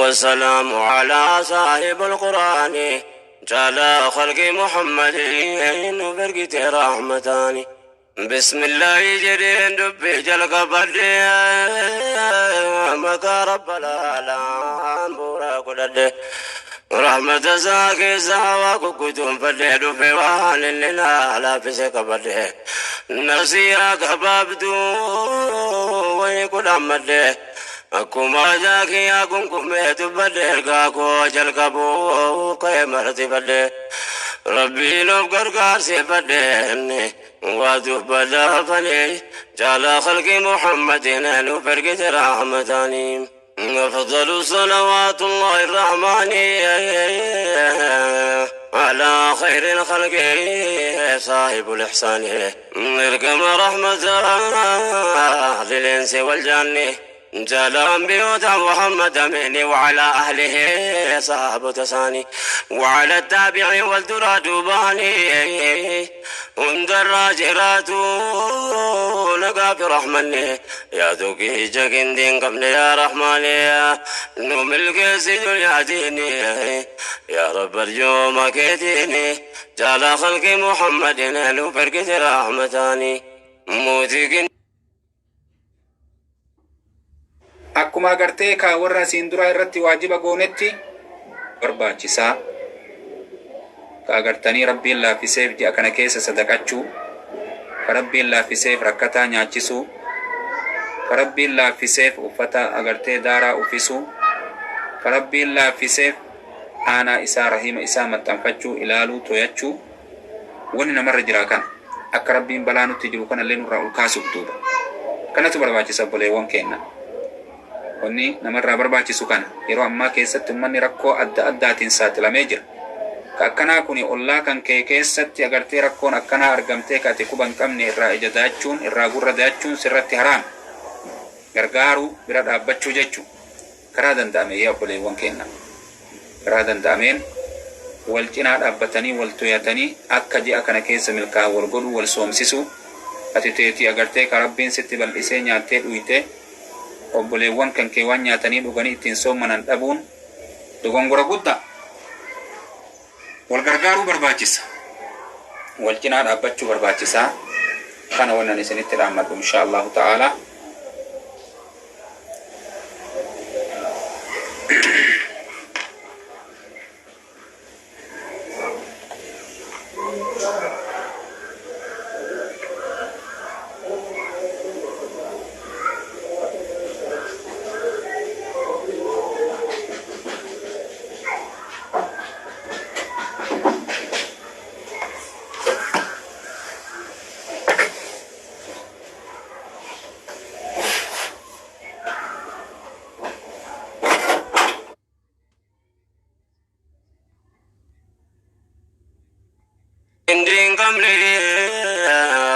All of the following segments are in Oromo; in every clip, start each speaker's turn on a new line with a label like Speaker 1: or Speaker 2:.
Speaker 1: والسلام على صاحب القرآن جل خلق محمد وبرقة رحمتاني بسم الله جرين دبي جلق بدي مكا رب العالم بورا قدد رحمة ساكي ساوا كتم فدي دبي وان لنا لا فسك بدي نسيا كبابدو ويكل أمد أكما جاكي أكم كميت بدي كاكو جلقبو كي مرتي بدي ربي لو قرقار سيفديني وادو بدا فني جعل خلق محمد نحن فرقة رحمتاني أفضل صلوات الله الرحمن على خير الخلق صاحب الإحسان اركم رحمة للإنس والجن جلال بيوت محمد مني وعلى أهله صحابة تساني وعلى التابع والدراد باني وندر جرات لقى في رحمني يا دوكي جاكين دين قبل يا رحماني نوم القسي يا ديني يا رب اليوم كيديني جعل خلق محمد نهلو فرقة رحمتاني موتي
Speaker 2: akkuma agartee ka warra siin dura irratti waajiba goonetti barbaachisaa ka agartanii rabbiin laaffiseef ji'a kana keessa sadaqachuu ka rabbiin laaffiseef rakkataa nyaachisuu ka rabbiin laaffiseef uffata agartee daaraa uffisuu ka rabbiin laaffiseef aanaa isaa rahima isaa maxxanfachuu ilaaluu to'achuu wanni namarra jira kan akka rabbiin balaa nutti jiru kanallee nurraa ulkaasuuf duuba kanatu barbaachisa boleewwan kenna wanni namarraa barbaachisu kana yeroo ammaa keessatti ummanni rakkoo adda addaatiin saaxilamee jira ka akkanaa kuni ollaa kan kee keessatti agartee rakkoon akkanaa argamtee ka ati quban qabne irraa ija daachuun irraa gurra daachuun sirratti haraam gargaaruu bira dhaabbachuu jechuu karaa danda'ame yaa obboleewwan kenna karaa danda'ameen wal cinaa dhaabbatanii wal to'atanii akka ji'a kana keessa milkaa wal godhu wal soomsisuu ati teetii agartee ka rabbiin sitti bal'isee nyaattee dhuyitee obboleewwan kan kee waan nyaatanii dhuganii ittiin soomanan dhabuun dogongora guddaa wal gargaaruu barbaachisa wal cinaa dhaabbachuu barbaachisaa kana wannan isinitti dhaammadhu insha Allahu ta'ala
Speaker 1: إندين قمري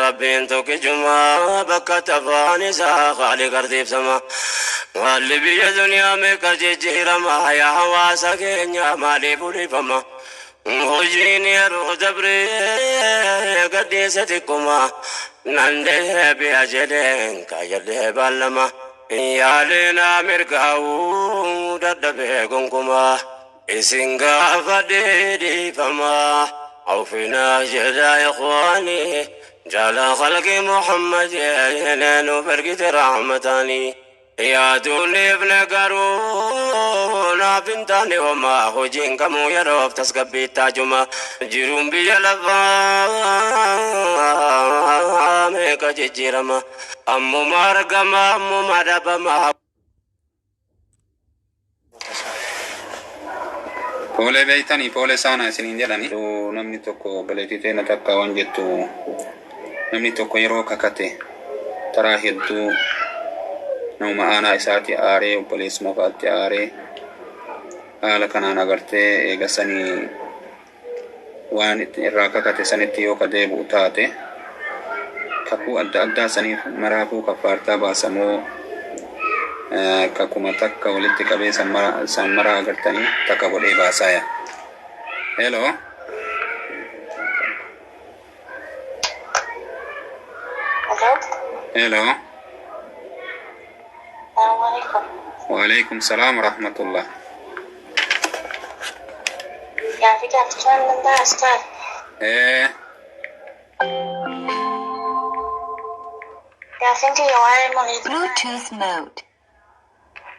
Speaker 1: ربين توكي جمعة بكت أفاني ساخالي قرتيب سما واللي بيا دنيا ميكا جيجيرا ما يا حواسا كينيا مالي بولي فما هجيني رو دبري قديستكما ننده بيا جدين كايده بالما يا لنا مرقاو ددبه كنكما إسنغا فديدي فما عوفنا جدا إخواني جعل خلق محمد ينال فرقة رحمتاني يا دولي ابن قارون بنتاني وما هجين كمو يروف تسكبي تاجما جيروم بيجلفا ميكا جيجيرما أمو مارقما أمو ماربما
Speaker 2: Pole beitani pole sana isinin jedhani namni tokko baleetitee na takka waan jettu namni tokko yeroo kakate taraa hedduu nama aanaa isaati aaree obboleessuma fa'aatti aaree haala kanaan agartee eegasanii waan irraa kakate sanitti yoo kadeebi'u taate kakuu adda addaa saniif maraafuu kaffaartaa baasamoo kakuma takka walitti qabee sammara agartanii takka godhee baasaya. Hello.
Speaker 3: Hello.
Speaker 2: Hello.
Speaker 3: Assalamualaikum.
Speaker 2: Waalaikumsalam warahmatullah.
Speaker 3: Ya, fikir tuan benda Ustaz. Ya, fikir yang lain mau itu.
Speaker 4: Bluetooth mode.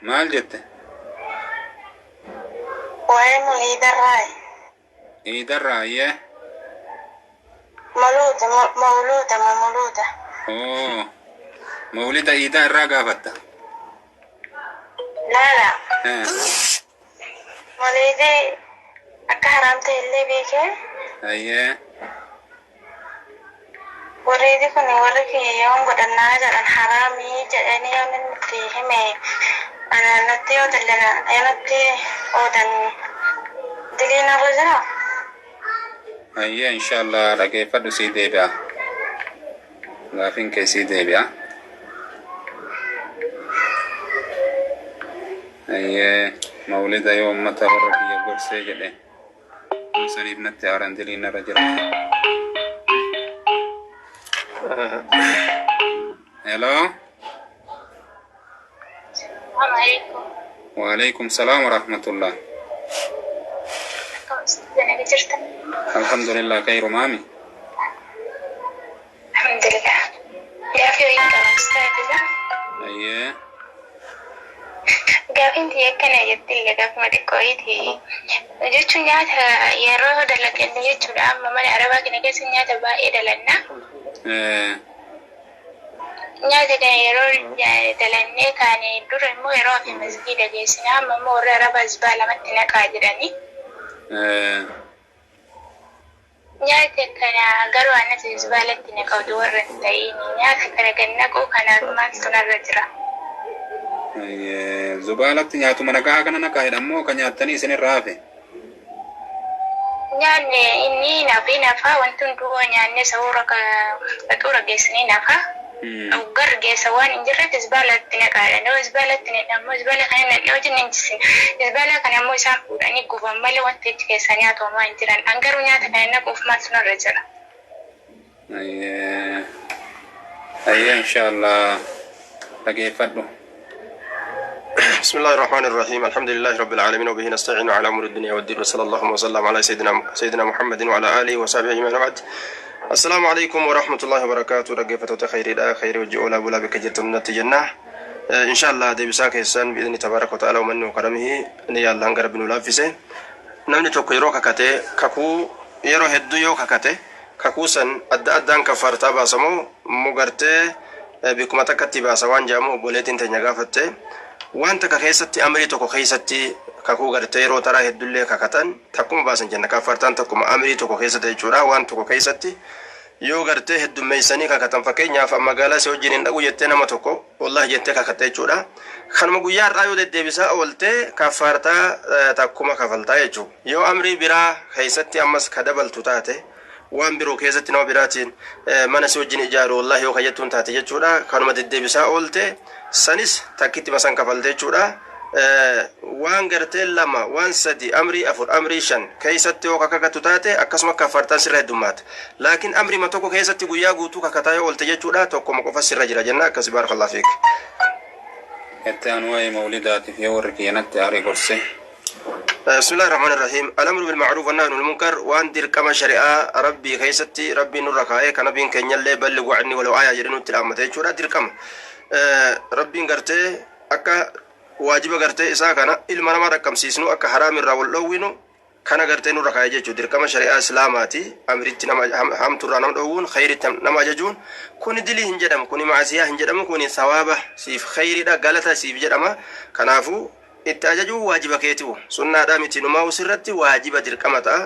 Speaker 2: maal jette
Speaker 3: Lain mau itu rai.
Speaker 2: iidarraa iyyee
Speaker 3: Mauluda.
Speaker 2: oo mawlida iidaa irraa gaafatta
Speaker 3: Lala.
Speaker 2: Eh,
Speaker 3: Maulidi akka haramta illee beekee.
Speaker 2: ayyee
Speaker 3: Warri kun warri kiyyoon godhannaa jedhan haramii jedhanii yoo nuti hime natti yoo dallana natti oodan diliina irra jira.
Speaker 2: ayyee inshaallah dhageeffadhu sii deebi'a gaafin kee sii deebi'a ayyee mawlida yoo ummata warra biyya gorsee jedhe saniif natti haaran diliin irra jira hello
Speaker 3: Assalamualaikum.
Speaker 2: وعليكم السلام ورحمة الله
Speaker 3: Jangan cerita.
Speaker 2: الحمد لله خير مامي
Speaker 3: Alhamdulillah. Gaafi wayin qaba ustaadha.
Speaker 2: أيه
Speaker 3: Gaafin tiyya kana jettille gaafuma xiqqooyti. Jechuun nyaata yeroo dalaganne jechuudha. Amma mana arabaa kana keessa nyaata baay'ee dalanna. Nyaata kana yeroo dalannee kaane dura immoo yeroo hafe masgiida geessina. Amma immoo warri arabaa zibaa lamatti naqaa jedhani. Nyaata kana garuu annas zibaalatti naqatu warra hin ta'in. Nyaata kana kan naqu kanaaf maaltu narra jira?
Speaker 2: أيه زبالة نياتو منكا كنا نكايد أمو كنياتني سن الرافي
Speaker 3: Nyaanni inni nafa wanti hunduu nyaanni sahura faxuura geessanii nafa. Gar geessa waan hin jirretti zibaalatti naqaadha. Yoo zibaalatti naqammoo zibaala kana naqee hojii hin jisin. Zibaala kana ammoo isaan fuudhanii gubaan malee wanti itti keessa nyaatu homaa hin jiran. An garuu nyaata kana naquuf maaltu narra jira?
Speaker 2: أيه أيه إن شاء الله تجيفدو
Speaker 5: بسم الله الرحمن الرحيم الحمد لله رب العالمين وبه نستعين على امور الدنيا والدين وصلى الله وسلم على سيدنا محمد وعلى اله وصحبه اجمعين بعد السلام عليكم ورحمه الله وبركاته رجفت خير دا خير وجولا بلا بكجت النتيجه ان شاء الله دي بساك السن باذن تبارك وتعالى ومن وكرمه ان يالله غرب نلافسه نمني توكو يرو ككته ككو يرو هدو يو ككته ككوسن ادان كفرتا باسمو مغرته بكما تكتب سوان جامو بولتين تنغافته wanta ka keessatti amrii tokko keessatti kakuu gartee yeroo taraa heddullee kakatan takkuma baasan jenna kafartaan takkuma amrii tokko keessatti jechuudha waan tokko keessatti yoo gartee heddummeessanii kakatan fakkeenyaaf magaalaa si wajjin hin dhaqu jettee nama tokko wallahi jettee kakatte jechuudha kanuma guyyaa irraa yoo deddeebisaa ooltee kafartaa takkuma kafaltaa jechuudha yoo amrii biraa keessatti ammas ka dabaltu taate waan biroo keessatti nama biraatiin mana si wajjin ijaaru wallahi yoo kayyattuun taate jechuudha kanuma deddeebisaa oolte sanis takkitti masan kafalte jechuudha waan gartee lama waan sadi amrii afur amrii shan keessatti yoo kakatu taate akkasuma kafartaan sirra heddummaata laakiin amrii ma tokko keessatti guyyaa guutuu kakataa yoo oolte jechuudha tokkoma qofa sirra jira jenna akkasi barakallahu fiik
Speaker 2: itti aanuwaa mawlidaatiif yoo warri kiyyanatti aarii gorse
Speaker 5: بسم الله الرحمن الرحيم الأمر بالمعروف والنهي عن المنكر وان دير كما شريعة ربي كيستي ربي نور ركاي كان بين كنيا اللي بلغوا عني ولو آية جرينو تلامته شورا دير كما ربي غرتي أكا واجب غرتي إسا كان إلما نما ركم سيسنو أكا حرام الراول لوينو كان غرتي نور ركاي جيجو دير كما شريعة إسلاماتي أمريتي نما هم ترانا دوون خير نما ججون كوني دلي هنجدم كوني معسيا هنجدم كوني ثوابه سيف خير دا غلطة سيف جدما كنافو التاججو واجب كيتو سنة دامتي نما وسرتي واجب دركمتا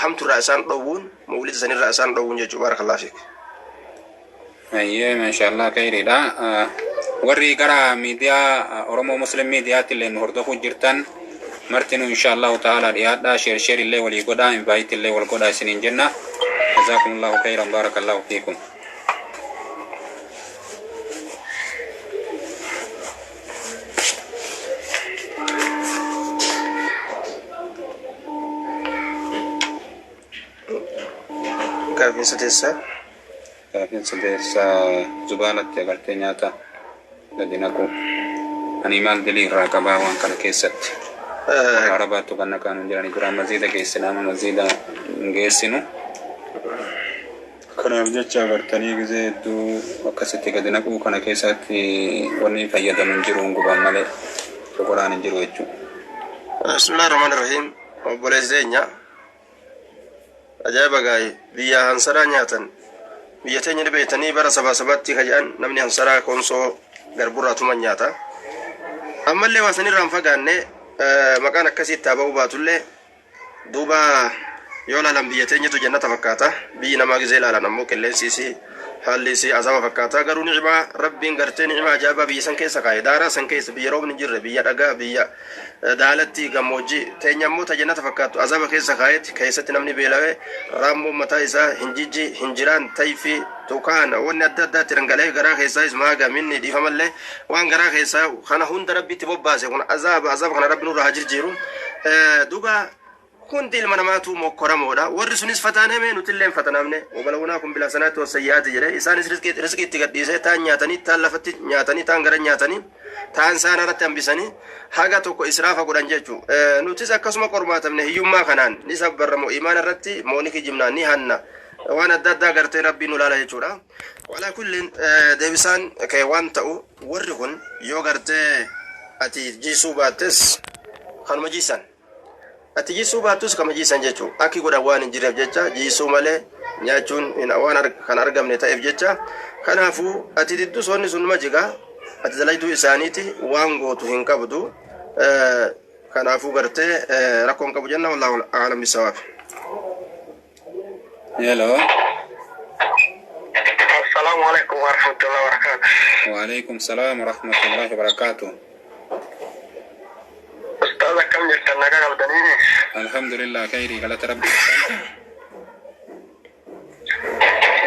Speaker 5: حمت الرأسان دوون مولد سن الرأسان دوون جيجو بارك الله فيك
Speaker 2: أيه ما شاء الله خير دا وري كرا ميديا أورمو مسلم ميديا تلي نهردو جرتان مرتنو إن شاء الله تعالى رياضة شير اللي ولي قدا إنفايت اللي والقدا سنين جنة جزاكم الله خيرا بارك الله فيكم
Speaker 5: كافين ستيسا
Speaker 2: كافين ستيسا زبالة يغلتي نياتا لدينكو أني مال دلي راقبا وان كان كيست Arabaatu kan nakaan jirani dura masjida geessina masjida geessinu kanaaf jecha agartanii gisee hedduu akkasitti gadi naquu kana keessatti wanni fayyadamu jiru gubaan malee shokoraan hin jiru jechuudha.
Speaker 5: Bismillaahi rahmaani rahiim. Obboleesseenya ajaa'iba gaa'e biyya hansaraa nyaatan biyya teenya beeytanii bara sabatti kaja'an namni hansaraa konsoo garburraa tuman nyaata. Ammallee waa sanirraan fagaanne maqaan akkasitti haa ba'uu baatullee duuba yoo laalan biyya teenyatu jannata fakkaata biyyi namaa gisee laalan ammoo qilleensiisi haalli isii azaba fakkaata garuu ni'imaa rabbiin gartee ni'imaa ajaa'ibaa biyya san keessa kaa'e daaraa san keessa biyya roobni hin jirre biyya dhagaa biyya daalatti gammoojjii teenya ammoo ta jannata fakkaattu azaba keessa kaa'etti keessatti namni beelawee raammoon mataa isaa hinjijji hinjiraan tayfii tukaan wanni adda addaatti dhangala'ee garaa keessaa ismaaga minni dhiifamallee waan garaa keessaa kana hunda rabbitti bobbaase kun azaba kana rabbi nurraa haa jirjiiru duuba كنت المنامات مكرمودا ورسونيس فتانه من نتلين فتنامنه وبلوناكم بلا سنات والسيئات جري إنسان رزق تقديسه تان نياتني تان لفت نياتني تان غرا نياتني تان سانا رتم بسني حاجة توكو إسراف قران جيجو نوتيس أكسما قرمات من هيوما خنان نسب برمو إيمان الرتي مونيكي جمنا نيهانا وانا دادا غرتي ربي نولالا يجورا وعلى كل ديبسان كيوان تاو ورغن يو غرتي أتي جيسو باتس خانما جيسان ati jisuu baattus kama jiisan jechuun akki godha waan hin jireef jecha jiisuu malee nyaachuun waan kan argamne ta'eef jecha kanaafuu ati diddusoonni sun majigaa ati dalaytuu isaaniiti waan gootu hin qabdu kanaafuu gartee rakkoon qabu jenna wallahu a'lam bisawaab.
Speaker 2: Hello.
Speaker 4: Assalamu alaikum warahmatullahi wabarakatuh.
Speaker 2: Wa alaikum salam warahmatullahi wabarakatuh.
Speaker 4: Ustaz akkam jirtan nagaa qabdanii?
Speaker 2: Alhamdulillah khairii galata rabbi.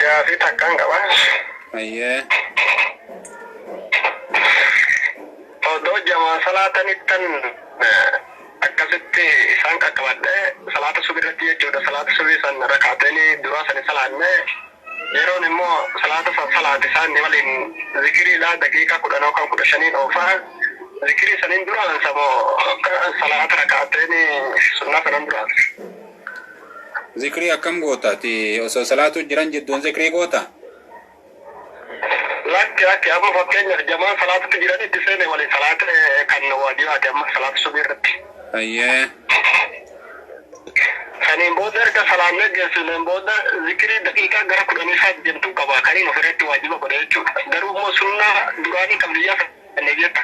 Speaker 4: Gaafii takkaan qaba.
Speaker 2: Ayyee.
Speaker 4: Odoo jamaa salaatanittan akkasitti isaan qaqqabadhee salaata subirratti jechuudha. Salaata subii san rakaatanii duraa sani salaanne yeroon immoo salaata salaati isaan waliin zikiriidhaa daqiiqaa 10 yookaan 15 oofaa ذكري سنين دران سمو صلاة ركعتين سنة سنين دران
Speaker 2: ذكري أكم قوتا تي أصلا صلاة جران جدون ذكري قوتا
Speaker 4: لك أما فكين جماعة صلاة جران تسيني ولي صلاة كان واجبات أما صلاة سبيرت
Speaker 2: أيه
Speaker 4: سنين بودر كصلاة نجس سنين بودر ذكري دقيقة غير كلامي سات جنتو كبا كارين وفرت واجبة بدرجو درو مو سنة دراني كمليا نجيت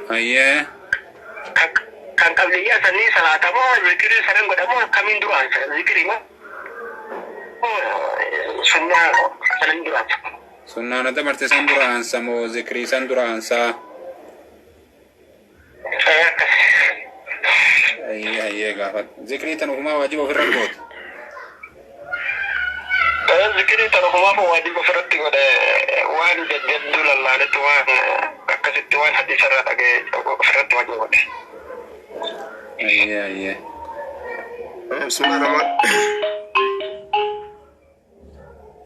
Speaker 2: Ayyee.
Speaker 4: Kan qabliyaa sanii salaata moo zikrii sanan godhamoo kamiin duraan zikrii moo sunnaa sanan duraan.
Speaker 2: Sunnaan adda marte san duraansa moo zikrii san duraansa. Ayyee gaafat zikrii tan ufumaa waajiba ofirra goota.
Speaker 4: Zikrii tan ufumaa waajiba ofirratti godhe waan jajjabduu lallaaletu waan akkasitti waan hadiisa irraa dhagee ofirratti waajiba godhe.
Speaker 2: Ayyee.
Speaker 5: Bismillah.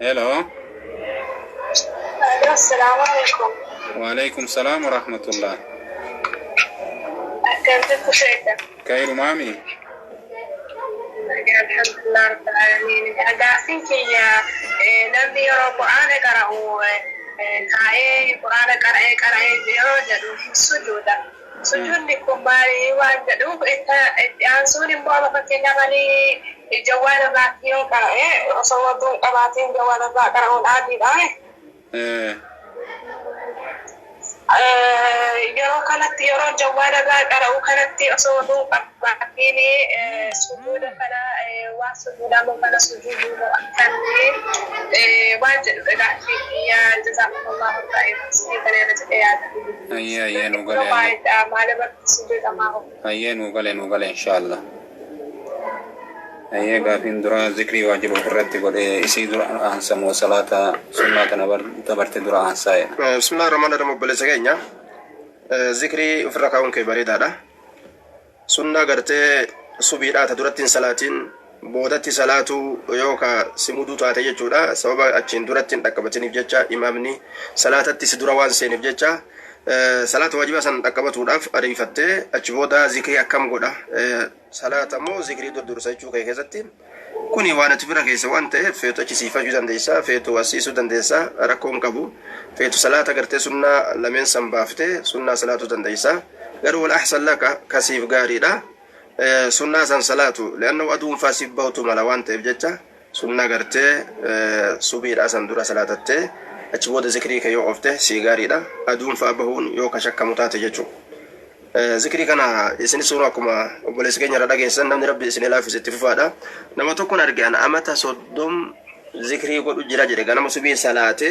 Speaker 2: Hello.
Speaker 3: Assalamu alaikum.
Speaker 2: Wa alaikum salam wa rahmatullah.
Speaker 3: كيف تشعر؟
Speaker 2: Khairu maami.
Speaker 3: الحمد لله رب العالمين. أقاسمك يا نبي يرى القرآن قرأوا كاي القرآن قرأ يوجد السجود سجود لكم باري وجدوا أنسوني بابا فكنا غني الجوال الراتيو قرأ وصوتوا قباتين جوال الراتيو قرأوا العادي yeroo kanatti yeroo jawwaala irraa qara'u kanatti osoo oduu qabaatiin sujuuda kana waan sujuudamu kana sujuuduu akkamiin waan jedhudha gaaffii jazaakumullahu khairan sinii kana irra jedhee yaada.
Speaker 2: Ayyee nu galee.
Speaker 3: Maal irratti sujuudamaa hoo?
Speaker 2: Ayyee nu galee inshaallah. Ayyee gaafiin dura zikrii waajiba ofirratti godhee isii dura aansamoo salaata sunnaa kana dabarte dura aansaa'e.
Speaker 5: Bismillah ar-Rahmaan ar-Rahiim obboleessa keenya zikrii ofirra kaa'uun kee bareedaadha. Sunnaa gartee subiidhaa ta duratti hin salaatiin boodatti salaatu yookaan simuduu taate jechuudha. Sababa achiin duratti hin dhaqqabatiniif jecha imaamni salaatatti si dura waan seeniif jecha salaata waajibaa san dhaqqabatuudhaaf ariifattee achi booda zikrii akkam godha salaata moo zikrii dursa jechuu kee keessatti kuni waan ati bira keessa waan ta'eef feetu achi siifachuu dandeessaa feetu wasiisuu dandeessaa rakkoon qabu feetu salaata gartee sunnaa lameen san baaftee sunnaa salaatuu dandeessaa garuu wal ahsan laka kasiif gaariidha sunnaa san salaatu le'annoo aduun faasiif bahutu mala waan ta'eef jecha sunnaa gartee subiidhaa san dura salaatattee achi booda zikrii kee yoo ofte sii gaariidha aduun fa'a bahuun yoo ka shakkamu taate jechuu zikrii kana isinis sunu akkuma obboleessi keenya irra dhageessan namni rabbi isin laafis itti fufaadha nama tokkoon arge ana amata 30 zikrii godhu jira jedhe ganama subii salaate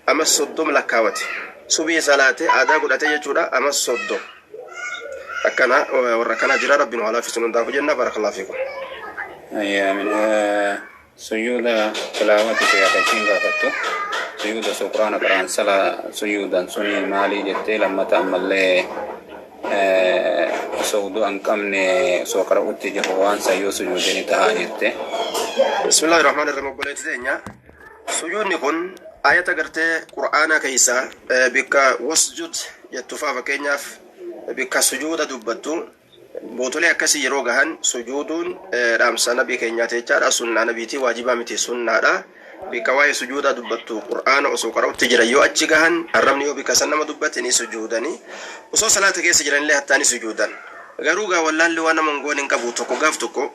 Speaker 5: amas 30 lakkaawate subii salaate aadaa godhate jechuudha amas 30 akkana warra kana jira rabbiin walaaf isin hundaaf jenna barakallahu fiikum
Speaker 2: min suyuuda tilaawati fi akachiin gaafattu suyuuda quraana qaraan sala suyuudan suni maalii jettee lammata ammallee sawdu an qabne soo qara'utti jiru waan sayyoo suyuudini tahaa jette
Speaker 5: bismillahi rahmaani rahim obboleetti teenya suyuudni kun ayata gartee qur'aana keeysa bikka wasjud jettu faa fakkeenyaaf bikka sujuuda dubbattu bootolee akkasii yeroo gahan sujuuduun dhaamsa nabii keenyaati jechaadha sunnaa nabiitii waajibaa miti sunnaadha bikka waa'ee sujuudaa dubbattu qur'aana osoo qara'utti jira yoo achi gahan arrabni yoo bikka san nama dubbate ni sujuudani osoo salaata keessa jiranillee hattaani sujuudan garuu gaa wallaalli waan nama ngoon hin qabu tokko gaaf tokko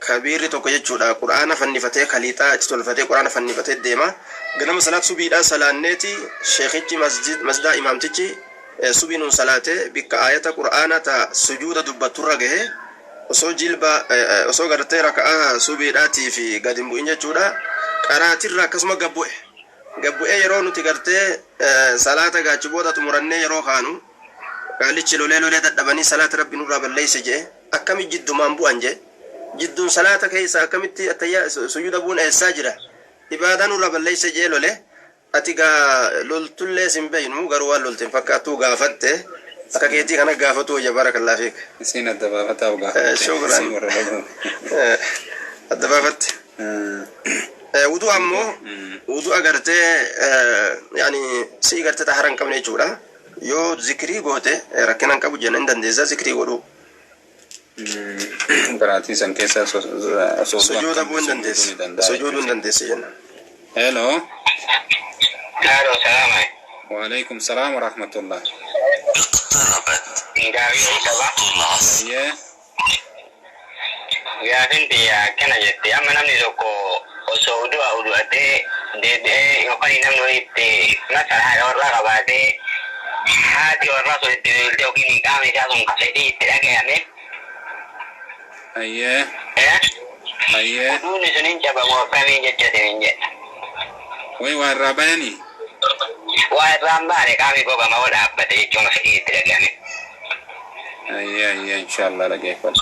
Speaker 5: kabiirri tokko jechuudha qur'aana fannifatee kaliixaa itti tolfatee qur'aana fannifatee deema ganama salaat subiidhaa salaanneeti sheekichi masdaa imaamtichi subiinun salaate bikka ayata qur'aana ta sujuuda dubbatturra gahe osoo jilba osoo gartee raka'a subiidhaatii fi gadi bu'in jechuudha qaraatirra akkasuma gabbu'ee yeroo nuti gartee salaata gaachi booda xumurannee yeroo kaanu qaalichi lolee dadhabanii salaata rabbi nurraa balleeyse jee akkami jiddumaan bu'an jee jidduun salaata keessa akkamitti attayyaa sujuuda bu'uun eessaa jira ibaadaa nurraa balleeyse jee lolee ati gaa loltullee sin beeynu garuu waan lolteen fakkaattuu gaafatte akka keetii kana gaafatu wajja barakallahu fiik
Speaker 2: isin adda baafataa gaafatte
Speaker 5: shukran adda baafatte wudu ammoo wudu agartee yani si gartee taharan qabne jechuudha yoo zikrii goote rakkinan qabu jenna hin dandeessa zikrii godhu
Speaker 2: baraatii san keessa
Speaker 5: sujuuda bu'uu hin dandeessa sujuuduu hin dandeessa jenna
Speaker 2: hello
Speaker 4: Halo, salam.
Speaker 2: وعليكم السلام ورحمة الله
Speaker 1: اقتربت
Speaker 4: وقت
Speaker 1: العصر
Speaker 4: Ya finti ya kana jetti amma namni tokko osoo udu'atee deebi'ee yookaan namni wayitti masala haadha warraa qabaatee haati warraa sun itti beelte yookiin qaama isaa sun kafeetii itti dhagayame.
Speaker 2: Ayyee
Speaker 4: Uduunni sun hin cabamu akkamiin jechate hin jedha.
Speaker 2: way waan irraa bayanii
Speaker 4: Waa irraan baane qaamni gogama hoo dhaabbate jechuun fedhii itti dhagayame.
Speaker 2: ayyee inshallah dhageeffadha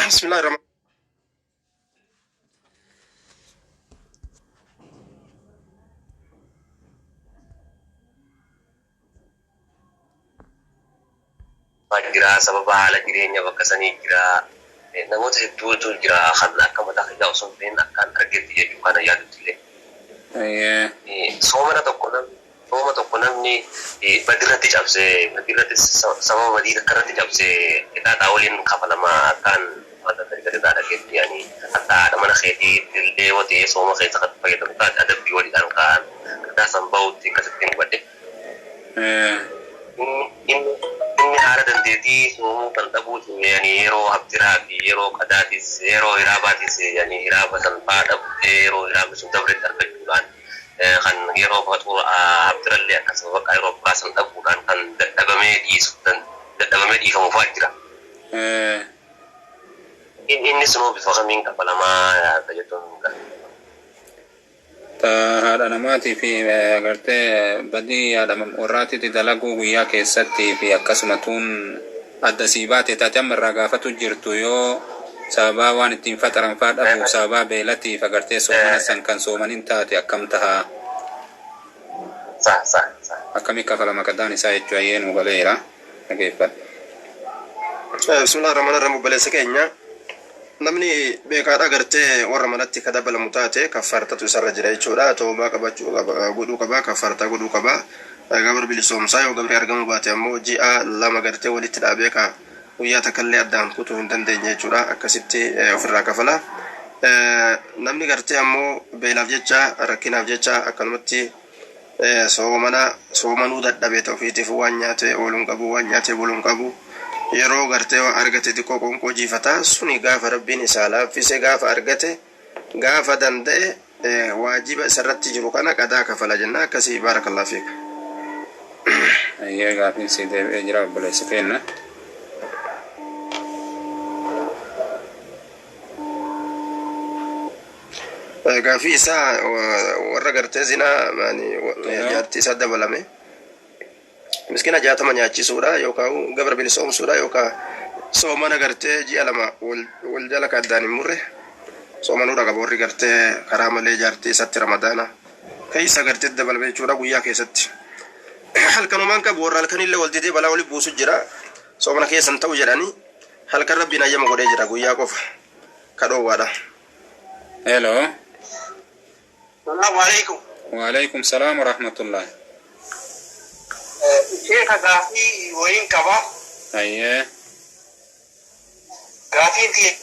Speaker 5: bismillahi rahmaan
Speaker 1: jira sababa haala jireenya bakka sanii jira namoota hedduutu jira kan akka mataa kiyyaa osoo hin ta'in akkaan argetti jechuu kana yaadutti illee soomana tokko namni badirratti cabsee badirratti sababa badii akka irratti cabsee qixaaxaa waliin kafalama akkaan wanta gadi dhageetti yaani hatta haadha mana keetii illee watee sooma keessa kan fayyadamu taate adabbii waliidhaan ka'an kadaa san bahutti akkasitti hin hubadhe. Inni haala dandeettii soomuu kan dhabuuti yaani yeroo habdiraa fi yeroo qadaatis yeroo hiraabaatis yaani hiraaba san fa'aa dhabdee yeroo hiraabni sun dabretti argachuudhaan kan yeroo habdirallee akkasuma bakka yeroo baasan dhabuudhaan kan dadhabamee dhiifamu fa'aa jira. Inni sunuu bifa kamiin kafalamaa jettuun
Speaker 2: haadha namaatii fi agartee badii haadha warraatitti dalaguu guyyaa keessatti fi akkasumatuun adda sii baate taate amma irraa gaafatu jirtu yoo sababaa waan ittiin faxaran faa dhabu sababaa beelatiif agartee soomana san kan soomanin taate akkam tahaa akkamii kafalama qadaan isaa jechuu ayyee nu galeera dhageeffadha.
Speaker 5: bismillahi rahmaani rahim obboleessa keenya namni beekaadha gartee warra manatti kadabalamu taate kaffaartatu isarra jira jechuudha. Toobaa qabachuu qaba, godhuu qaba, kaffaartaa godhuu qaba. Gabar bilisoomsaa yoo gabri argamu baate ammoo ji'a lama gartee walitti dhaabee ka guyyaa takkallee addaan kutuu hin dandeenye jechuudha. Akkasitti ofirraa kafala. Namni gartee ammoo beelaaf jecha rakkinaaf jecha akkanumatti soomanuu dadhabee ofiitiif waan nyaatee ooluun qabu, waan nyaatee buluun qabu. Yeroo gartee argate xiqqoo qonqoo jiifata suni gaafa rabbiin isaa laaffise gaafa argate gaafa danda'e waajiba isarratti jiru kana qadaa kafala jenna. Akkasii baarakallahu fiik.
Speaker 2: Ayyee gaafiin si deebi'ee jira obboleessa keenya.
Speaker 5: Gaafii isaa warra gartee zinaa jaartii isaa dabalame miskina 60 nyaachisuudha yookaan gabra bilisoomsuudha yookaan soomana gartee ji'a lama wal jala kaddaan hin murre soomanuudha qaba warri gartee karaa malee jaartii isaatti ramadaana keessa gartee dabalame jechuudha guyyaa keessatti. Halkanumaan qabu warra halkanillee wal didee balaa wali buusu jira soomana keessan ta'u jedhanii halkan rabbiin ayyama godhee jira guyyaa qofa kadhoowwaadha.
Speaker 2: Hello.
Speaker 4: Assalamu alaikum.
Speaker 2: Wa alaikum salam wa rahmatullah.
Speaker 4: Sheekha gaafii wayin qaba.
Speaker 2: Ayyee.
Speaker 4: Gaafiin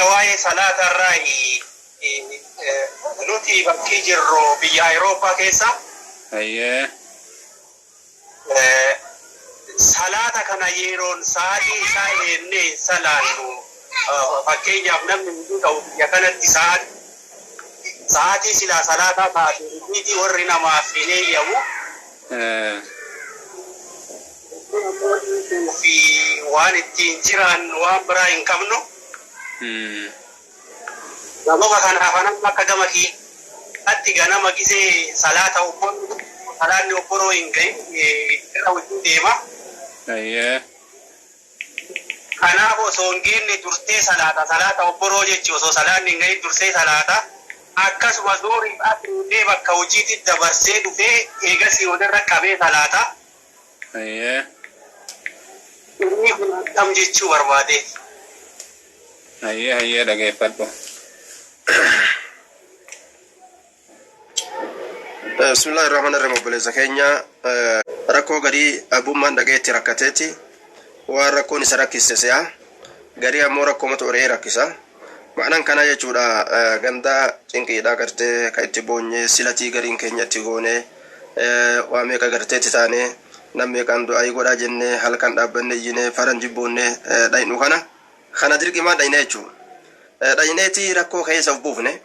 Speaker 4: waa'ee salaata irraa nuti bakkii jirru biyya Awurooppaa keessa.
Speaker 2: Ayyee.
Speaker 4: Salaata kana yeroon sa'aatii isaa eennee salaannu fakkeenyaaf namni hunduu ta'u biyya kanatti sa'aatii silaa salaataa taate riqiitii warri namaaf hin eeyyamu. Fi waan ittiin jiran waan biraa hin qabnu. Namoota kanaaf akka gama kiitti ganama gisee salaata obboroo salaanni obboroo hin gahin irra wajjin deema. Kanaaf osoo hin geenne dursee salaata obboroo jechuun osoo salaanni hin gahin dursee salaata. Akkasuma zooriif asirree bakka hojiitti dabarsee dhufee eegasii walirra qabee salaata. Inni kun akkam jechuu barbaade.
Speaker 2: Ayyee dhageeffadhu.
Speaker 5: Bismillahir rahmanir rahim. Obboleessa keenya rakkoo garii abbummaan dhageetti rakkateeti waan rakkoon isa rakkise se'a garii ammoo rakkooma tooree rakkisa. Ma'anaan kana jechuudha ganda cinqiidhaa gartee ka itti boonyee silatii gariin keenya itti goonee waan meeqa garteetti taanee nam meeqaan du'aa godhaa jennee halkan dhaabbanne iyyinee faran jibboonnee dhaynu kana dirqimaa dhayne jechuudha. Dhayneetii rakkoo keessa of buufne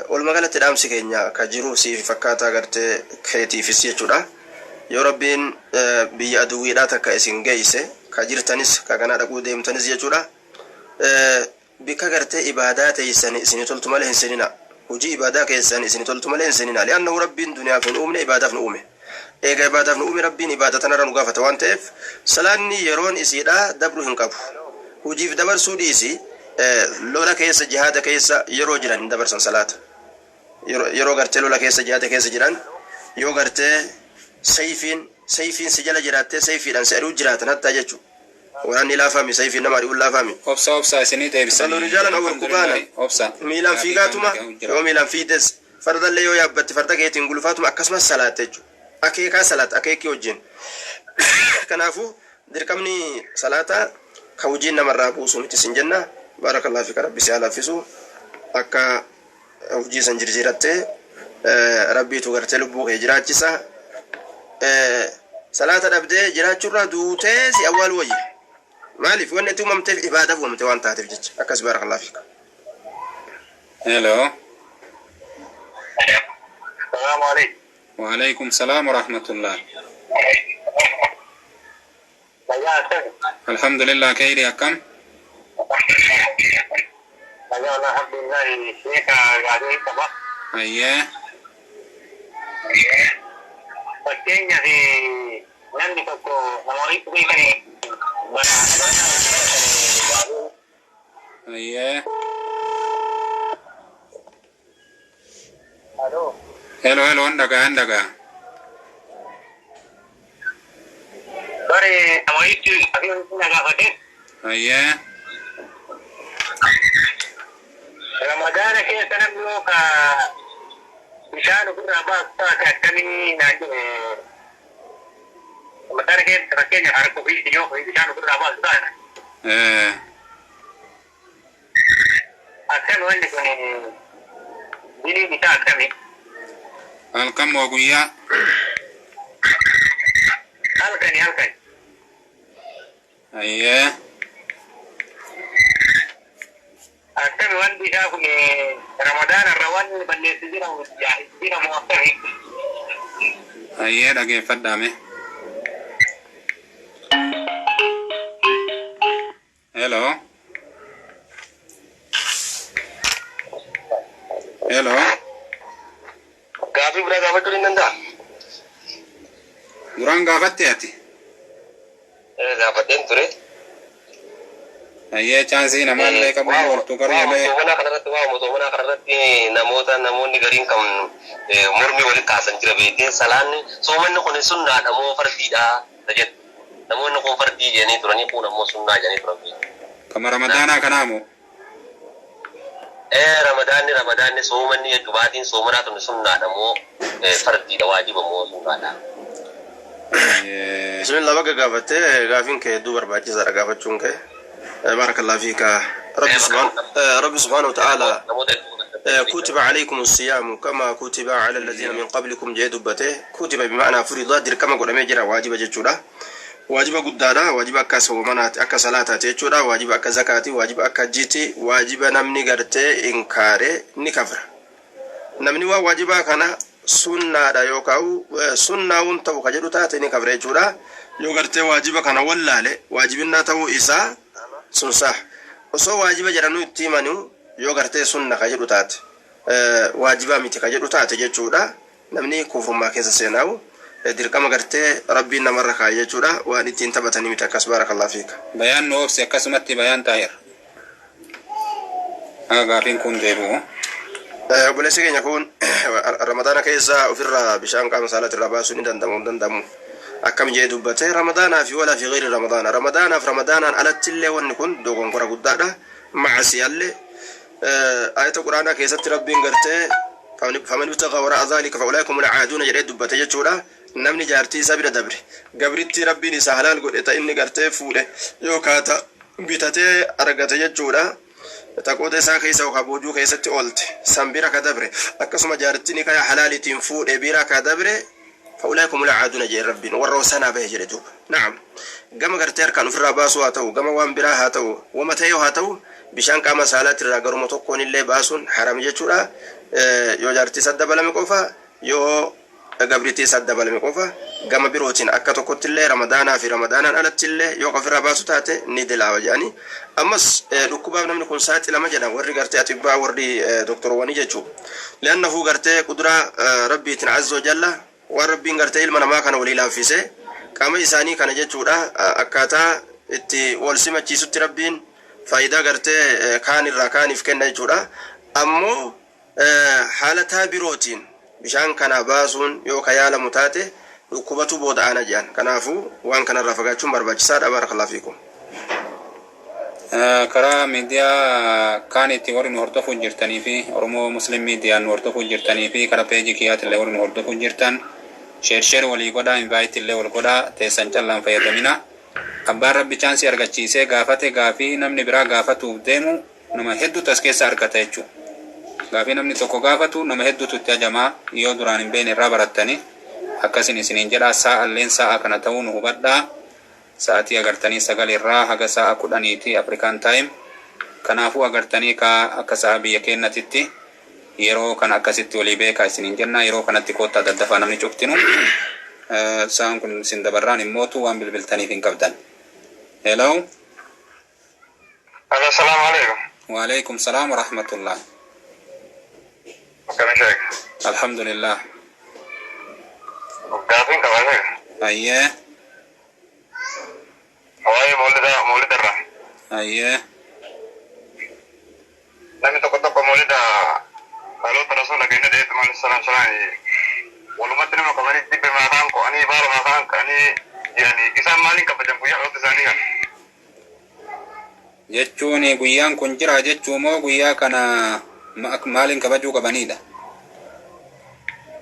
Speaker 5: walumaa galatti dhaamsi keenya ka jiru siif fakkaataa gartee keetiifis jechuudha. Yoo rabbiin biyya aduwwiidhaa takka isin geeyse ka jirtanis ka ganaa dhaquu deemtanis jechuudha. Bika gartee ibaadaa teessan isin toltu malee hin senina. Hojii ibaadaa keessan isin toltu malee hin senina. Li'aannahu rabbiin duniyaaf hin uumne ibaadaaf nu uume. Eega ibaadaaf nu uume rabbiin ibaada tanarra nu gaafata waan ta'eef salaanni yeroon isiidhaa dabru hin qabu. Hojiif dabarsuu dhiisi lola keessa jihaada keessa yeroo jiran hin dabarsan salaata. Yeroo gartee lola keessa jihaada keessa jiran yoo gartee sayfiin si jala jiraattee sayfiidhaan si aduu jiraatan hattaa jechuudha. Waraanni laafami sayfiin nama aduu laafami.
Speaker 2: Obsa isinii deebisanii.
Speaker 5: Sallu rijaalan awwal kubaana. Miilaan fiigaatuma yoo miilaan fiites fardallee yoo yaabbatti farda keetiin gulfaatuma akkasumas salaatte jechuudha. Akeekaa salaata akeekii wajjin. Kanaafuu dirqamni salaataa ka hojiin namarraa buusu miti sin jenna. Baarakallahu fiika rabbi si halaafisu akka hojii san jirjiirattee rabbiitu gartee lubbuu kee jiraachisa. Salaata dhabdee jiraachuurraa duutee si awwaalu wayya. Maaliif wanni itti uumamteef ibaadaaf uumamte waan taateef jecha akkas baarakallahu fiika.
Speaker 2: Hello.
Speaker 4: Assalamu alaikum.
Speaker 2: Wa alaikum salam wa rahmatullah. Alhamdulillah khairi akkam.
Speaker 4: Alhamdulillah sheekha gaadii qaba.
Speaker 2: Ayyee.
Speaker 4: Fakkeenyaaf namni tokko namoonni beekanii
Speaker 2: Ayyee.
Speaker 4: Hello,
Speaker 2: ndagaa.
Speaker 4: Bare namoonni nagaafate.
Speaker 2: Ayyee.
Speaker 4: Ramadana keessa namni yoo ka bishaan ofirraa baasu taate akkamii naan jedhe Ramadana keessa fakkeenya harka ofii yoo bishaan ofirraa baasu taate akkami wanni kun diliin isaa akkami
Speaker 2: halkan moo guyyaa
Speaker 4: halkani
Speaker 2: ayyee
Speaker 4: akkami wanti isaa kun Ramadana irra wanni balleessi jiramu akkami
Speaker 2: ayyee dhageeffadhaame hello hello
Speaker 4: gaafii biraa gaafachuu hin danda'a
Speaker 2: duraan gaafatte ati
Speaker 4: gaafateen ture
Speaker 2: ayyee chaansii namaallee qabu hortu qaryalee
Speaker 4: mootoo kanarratti namoonni gariin kan mormii walitti kaasan jira beekteen salaanni soomanni kun sunnaadha moo fardiidha jedhu namoonni kun fardii jedhanii turanii kun ammoo sunnaa jedhanii turan
Speaker 2: kama ramadaanaa kanaa moo
Speaker 4: ramadaanni soomanni jechuu baatiin soomanaa tun sunnaadha moo fardiidha waajiba moo sunnaadha
Speaker 5: bismillah baga gaafatte gaafin kee hedduu barbaachisaadha gaafachuun kee barakallahu fiika rabbi subhanahu wa ta'ala كتب عليكم الصيام كما كتب على الذين من قبلكم جدبته كتب بمعنى فريضة در كما قد مجرى واجب جچودا واجب قدادا واجب اكا سومنات اكا صلاتات جچودا واجب اكا زكاتي واجب اكا جيتي واجب نمني غرتي انكاري نكفر نمني واجب كان سنة دا يوكاو سنة ونتو كجدو تاتي نكفر جچودا يو غرتي واجب كان ولاله واجبنا تو إسا سنصح وسو واجب جرانو تيمانو yoo gartee sunna ka jedhu taate waajibaa miti ka jedhu taate jechuudha namni kufrummaa keessa seenaawu dirqama gartee rabbiin namarra kaa'e jechuudha waan ittiin taphatanii miti akkas barakallahu fiika
Speaker 2: bayaan nu obsi akkasumatti bayaan taa'eera gaafiin kun deebi'u
Speaker 5: obboleessi keenya kun ramadaana keessa ofirraa bishaan qaama saalaatirraa baasuu ni dandamu akkam jee dubbate ramadaanaa fi walaa fi ghairi ramadaanaaf ramadaanaan alattillee wanni kun dogongora guddaadha macasiyallee آية القرآن كيست ربي قرتي فمن ابتغى وراء ذلك فأولئك هم العادون جريد دبته جچودا نمني جارتي سبيل دبر قبرتي ربي ني سهلال قد اني قرتي فوله يوكاتا بيتته ارغته جچودا تقود سا كيسا وكبوجو كيست اولت سمبيرا كدبر اكسما جارتي ني كيا حلالتين فوده بيرا كدبر فأولئك هم العادون جريد ربي وروسنا به جريدو نعم قام قرتي كانوا في الرباس واتو قام وان بيرا هاتو ومتى هاتو bishaan qaama saalaatirraa garuma tokkoon illee baasuun haram jechuudha yoo jaartii sadda balame qofa yoo gabritii sadda balame qofa gama birootiin akka tokkotti illee ramadaanaa fi ramadaanaan alatti illee yoo qofirraa baasu taate ni dilaawa jedhanii ammas dhukkubaaf namni kun saaxilama jedhan warri gartee atibbaa warri doktorowwanii jechuu li'annahu gartee quduraa rabbiitiin azza wa jalla waan rabbiin gartee ilma namaa kana walii laaffise qaama isaanii kana jechuudha akkaataa itti wal simachiisutti rabbiin faayidaa gartee kaan irraa kaaniif kenna jechuudha ammoo haalataa birootiin bishaan kana baasuun yoo ka yaalamu taate dhukkubatu booda ana jedhan kanaafuu waan kanarraa fagaachuun barbaachisaadha barakallahu fiikum
Speaker 2: karaa miidiyaa kaan itti warri nu hordofuu jirtanii fi oromoo muslim miidiyaa nu hordofuu jirtanii fi karaa peejii kiyyaatti illee warri nu hordofuu jirtan sheer walii godhaa invite illee wal godhaa teessan callaan fayyadamina abbaan rabbi chaansii argachiisee gaafate gaafii namni biraa gaafatuuf deemu nama hedduutu as keessa argata jechuudha. Gaafii namni tokko gaafatu nama hedduutu itti ajamaa yoo duraan hin beekne irraa barattanii akkasin isiniin jedhaa sa'aalleen sa'a kana ta'uu nu hubadhaa sa'atii agartanii 9 irraa haga sa'a 10 Afrikaan taayim kanaafuu agartanii akka sa'a biyya keenyatti yeroo kana akkasitti walii beekaa isiniin jennaa yeroo kanatti koottaa daddafaa namni cuftinu sa'aan kun isin dabarraan immootu waan bilbiltaniif hin qabdan. Hello.
Speaker 4: Assalamu alaikum.
Speaker 2: Wa alaikum salam wa rahmatullah.
Speaker 4: Kami Sheikh.
Speaker 2: Alhamdulillah.
Speaker 4: Gaafin kabase.
Speaker 2: Ayyee.
Speaker 4: Hawaii maulida irra.
Speaker 2: Ayyee.
Speaker 4: Namni tokko maulida dhaloota rasuula keenya dheetu maali salaan walumatti nama qabanii dhibbe maataan qo'anii baala maataan qanii jiranii isaan maaliin kabajan guyyaa dhaloota isaanii kan?
Speaker 2: Jechuun guyyaan kun jira jechuu moo guyyaa kana maalin kabajuu qabanidha.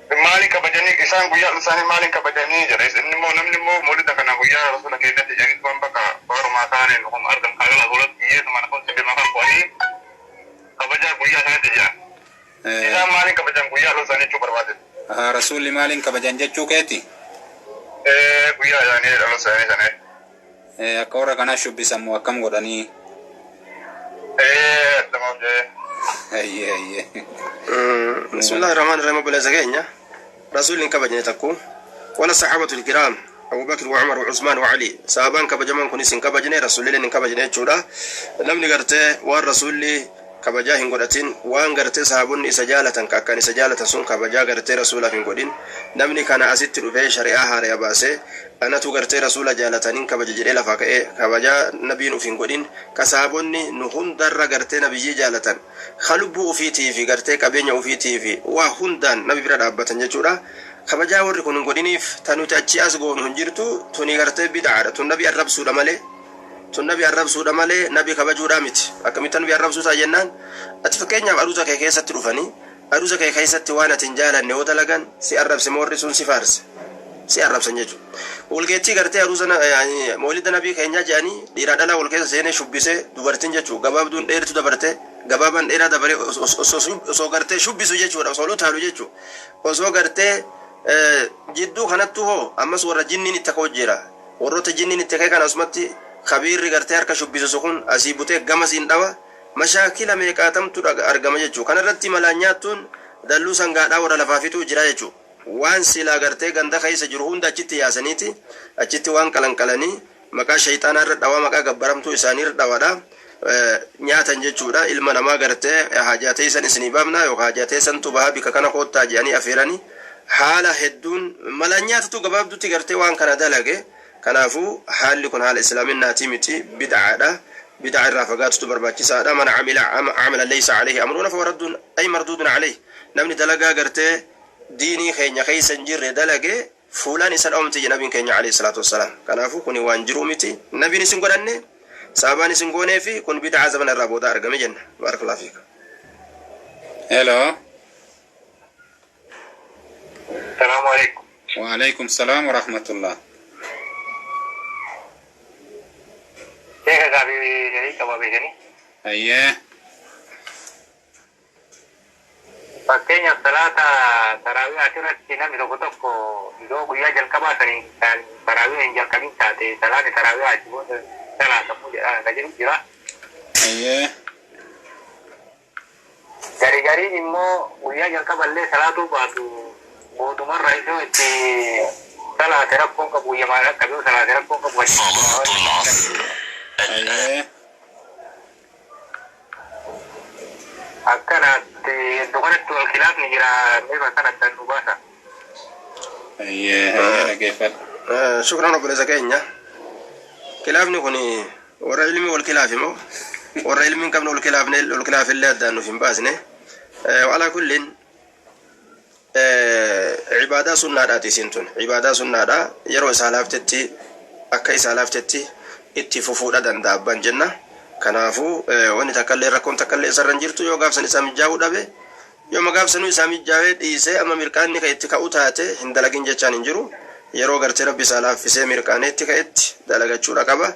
Speaker 4: Maalin kabajanii isaan guyyaa isaanii maalin kabajanii jira. Inni immoo namni immoo moolida kana guyyaa rasuula keessatti jedhanii waan bakka barumaa isaanii nukum argam kaagala golot biyyeetu mana kun sibbi makan qo'anii kabajaa guyyaa sanatti jira. Isaan maalin kabajan guyyaa isaanii jechuu barbaade.
Speaker 2: Rasuulli maalin kabajan jechuu keeti?
Speaker 4: Guyyaa isaanii isaanii sana.
Speaker 2: Akka warra kanaa shubbisan moo akkam godhanii?
Speaker 5: بسم الله الرحمن الرحيم. بلا زكينيا رسول كبجني تكو ولا الصحابة الكرام أبو بكر وعمر وعثمان وعلي صحابان كبجمان كوني سن كبجني رسول الله كبجني تشودا لم نغرته والرسول كبجاه غدتين وان غرته صحابون سجالة كاكاني سجالة سن كبجاه غرته رسول الله غدين نمني كان اسيت في شريعه هاريا باسه انا تو غرته رسول جالتين كبجه جدي لفاكه كبجاه نبي نو فين غدين كصحابوني نهون در غرته نبي جالتين خلبو في تي في غرته كبينيو في تي في وهندان نبي برا دابتن جچودا كبجاه ور كون غدينيف تنو تاچي اسغون هنجرتو توني غرته بدعه تو نبي الرب سودا مالي tun nabi arrabsuudha malee nabi kabajuudha miti. Akkamitti nabi arrabsuutaa jennaan ati fakkeenyaaf aruusa kee keessatti dhufanii aruusa kee keessatti waan ati hin jaalanne yoo dalagan si arrabse moorri sun si faarse si arrabsan jechuudha. Walgeettii gartee aruusa moolida nabii keenyaa jedhanii dhiiraa dhalaa wal keessa seenee shubbisee dubartiin jechuudha. Gabaabduun dheertu dabarte gabaabaan dheeraa dabare osoo gartee shubbisu jechuudha. Osoo lutaalu jechuudha. Osoo gartee jidduu kanattu hoo ammas warra jinniin itti ka'u jira. Warroota jinniin itti ka'e kan asumatti khabiirri gartee harka shubbisu kun asii butee gama siin dhawa mashaakila meeqaatamtu argama jechuudha. Kanarratti malaa nyaattuun dalluu sangaadhaa warra lafaafituu jira jechuudha. Waan silaa gartee ganda keessa jiru hunda achitti yaasaniiti achitti waan qalanqalanii maqaa shayxaanaa irra dhawaa maqaa gabbaramtuu isaanii irra dhawaadha nyaatan jechuudha. Ilma namaa gartee haajatee san isinii baafna yookaan haajatee santu bahaa bika kana koottaa jedhanii afeeranii haala hedduun mala nyaatatu gabaabdutti gartee waan kana dalage. Kanaafuu haalli kun haala islaaminaati miti bid'aadha. Bid'a irraa fagaatutu barbaachisaadha. Man amila laysa alayhi amruna fahuwa raddun ay mardudun alayhi. Namni dalagaa gartee diinii keenya keessa hin jirre dalage fuulaan isa dhawamti nabiin keenya alayhi salaatu wassalaam. Kanaafuu kuni waan jiru miti. Nabiin isin godhanne saabaan isin goonee fi kun bid'a zamana irraa booda argame jenna. Barakallahu fiik.
Speaker 2: Hello.
Speaker 4: Assalamu alaykum.
Speaker 2: Wa alaykum salam wa rahmatullah.
Speaker 4: Kaya sabi jadi coba begini.
Speaker 2: Iya.
Speaker 4: Pakainya salata tarawih akhirat Cina bisa kutoko itu guyya jalkaba tani tarawih yang jalkabin tate salata tarawih ajibu salata puja kajiru jira.
Speaker 2: Iya.
Speaker 4: Gari-gari immo guyya jalkaba le salatu batu bodu marra itu ti salata rakon ka guyya mara kabiu salata rakon ka buat.
Speaker 2: Iya.
Speaker 4: Akkanat dukanatti wal khilaaf ni jira mee kanatti nu baasa.
Speaker 2: Iya, dhaggeeffadha.
Speaker 5: Shukran obboleessa keenya. Khilaafni kun warra ilmi wal khilaafi moo warra ilmi hin qabne wal khilaafillee addaan nuuf hin baasne. Walaa kullin ibaadaa sunnaadhaati isin tun. Ibaadaa sunnaadha yeroo isaa laaftetti akka isaa laaftetti itti fufuudha danda'a abbaan jenna. Kanaafuu wanni takkallee rakkoon takkallee isarra hin jirtu yoo gaafsan isaa mijaa'uu dhabe yoo magaafsanuu isaa mijaa'ee dhiisee amma mirqaanni ka'etti ka'u taate hin dalagin jechaan hin jiru. Yeroo gartee rabbi isaa laaffisee mirqaaneetti ka'etti dalagachuudha qaba.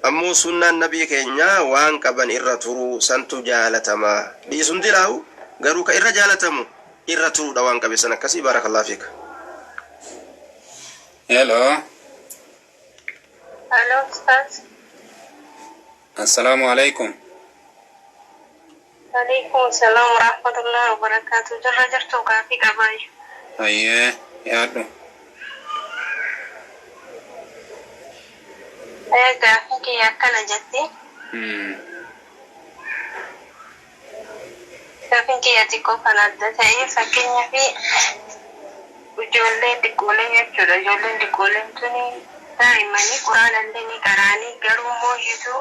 Speaker 5: Ammoo sunnaan nabii keenya waan qaban irra turuu santu jaalatama. Dhiisuun dilaa'u garuu ka irra jaalatamu irra turuudha waan qabe san akkasii barakallahu fiik.
Speaker 2: Hello.
Speaker 3: Halo Ustaz.
Speaker 2: Assalamu alaikum.
Speaker 3: Waalaikumsalam warahmatullahi wabarakatuh. Jarra jartu gaaffii qabaayu.
Speaker 2: Iya, yaadhu.
Speaker 3: Gaaffii kiyya akkana jetti. Gaaffii kiyya xiqqoo kan adda ta'e fakkeenyaaf ijoolleen xiqqoolee jechuudha. Ijoolleen xiqqooleen tuni daa'immanii quraanallee ni qaraanii garuu mooyyituu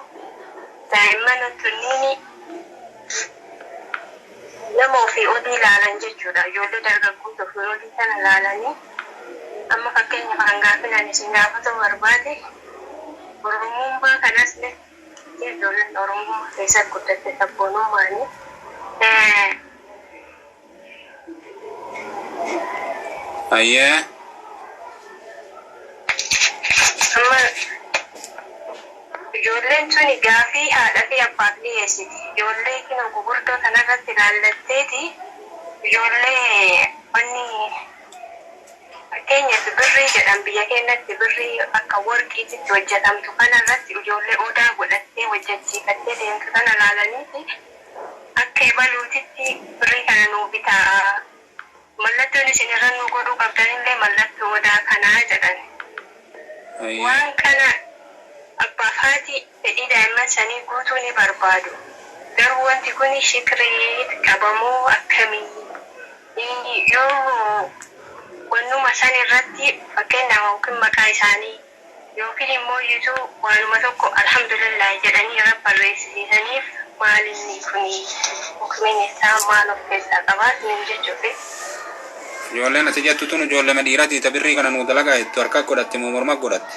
Speaker 3: daa'imman tunniini nama ofii odii ilaalan jechuudha. Ijoollee dargaggoota ofii odii sana ilaalanii amma fakkeenyaaf hangaafinaan isin gaafata barbaade oromummaa kanas ijoolleen oromummaa keessatti guddatte sabboonummaanii
Speaker 2: Ayyee.
Speaker 3: Amma ijoolleen tuni gaafii haadha fi abbaaf dhiyeessiti. Ijoollee kina gurguddoo kanarratti ilaallatteeti ijoollee wanni fakkeenyaaf birrii jedhan biyya keenyatti birrii akka warqiititti hojjetamtu kanarratti ijoollee odaa godhattee hojjechiifattee deemtu kana ilaalaniiti akka ebaluutitti birrii kana nuu bitaa mallattoon isinirra nu godhuu qabdanillee mallattoo odaa kanaa jedhan. Waan kana abbaaf haati fedhii daa'imman sanii guutuu ni barbaadu. Garuu wanti kun shikrii qabamuu akkamii yoo wannuma san irratti fakkeenyaaf yookiin maqaa isaanii yookiin immoo iyyuu waanuma tokko alhamdulillah jedhanii irra barreessisiisaniif maalinni kun hukumiin isaa maal of keessaa qabaas ni jechuufi.
Speaker 2: Ijoolleen ati jettu tun ijoollee dhiiraati birrii kana nuu dalagaa jettu harka godhatti moo morma godhatti?